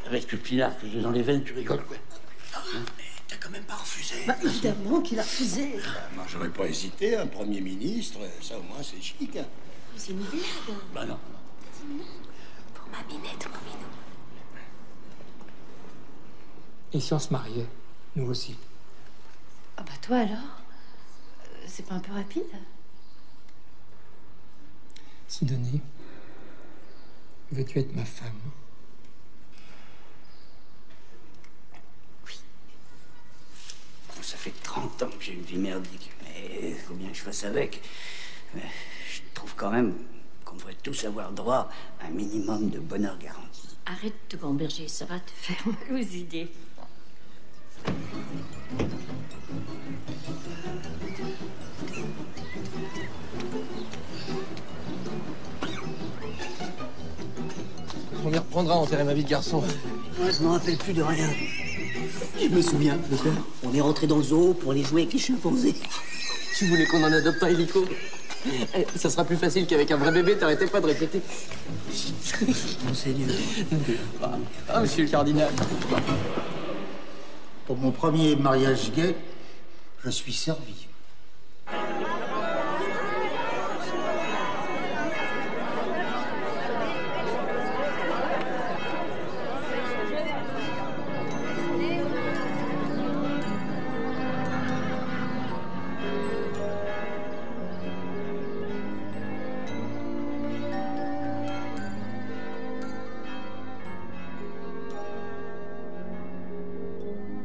Avec le pinard que j'ai dans les veines, tu rigoles, quoi? T'as quand même pas refusé. Bah, évidemment qu'il a refusé. Moi, j'aurais pas hésité, un Premier ministre, ça au moins c'est chic. C'est une blague. Bah non. Non. Pour ma minette, mon minou. Et si on se mariait, nous aussi? Ah bah toi alors? C'est pas un peu rapide? Sidonie, veux-tu être ma femme? Ça fait 30 ans que j'ai une vie merdique, mais il faut bien que je fasse avec. Mais je trouve quand même qu'on devrait tous avoir droit à un minimum de bonheur garanti. Arrête de te gamberger, ça va te faire mal aux idées. On y reprendra à enterrer ma vie de garçon. Moi, je me rappelle plus de rien. Je me souviens. De quoi? On est rentré dans le zoo pour aller jouer avec les chimpanzés. Tu voulais qu'on en adopte un hélico? Ça sera plus facile qu'avec un vrai bébé, t'arrêtais pas de répéter. Monseigneur. Ah, monsieur le cardinal. Pour mon premier mariage gay, je suis servi.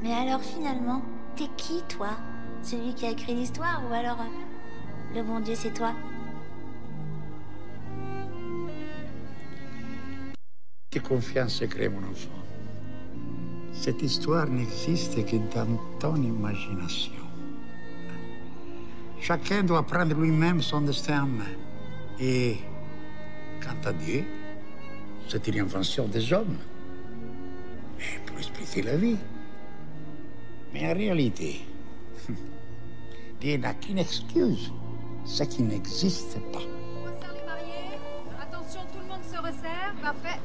Mais alors finalement, t'es qui toi? Celui qui a écrit l'histoire ou alors le bon Dieu c'est toi? Quelle confiance crée mon enfant. Cette histoire n'existe que dans ton imagination. Chacun doit prendre lui-même son destin en main. Et quant à Dieu, c'est une invention des hommes. Et pour expliquer la vie. Mais en réalité, Dieu n'a qu'une excuse, ce qui n'existe pas. On resserre les mariés. Attention, tout le monde se resserre. Parfait.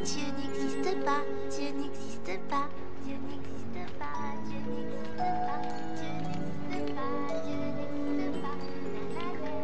Dieu n'existe pas, Dieu n'existe pas, Dieu n'existe pas, Dieu n'existe pas, Dieu n'existe pas, Dieu n'existe pas. La, la, la.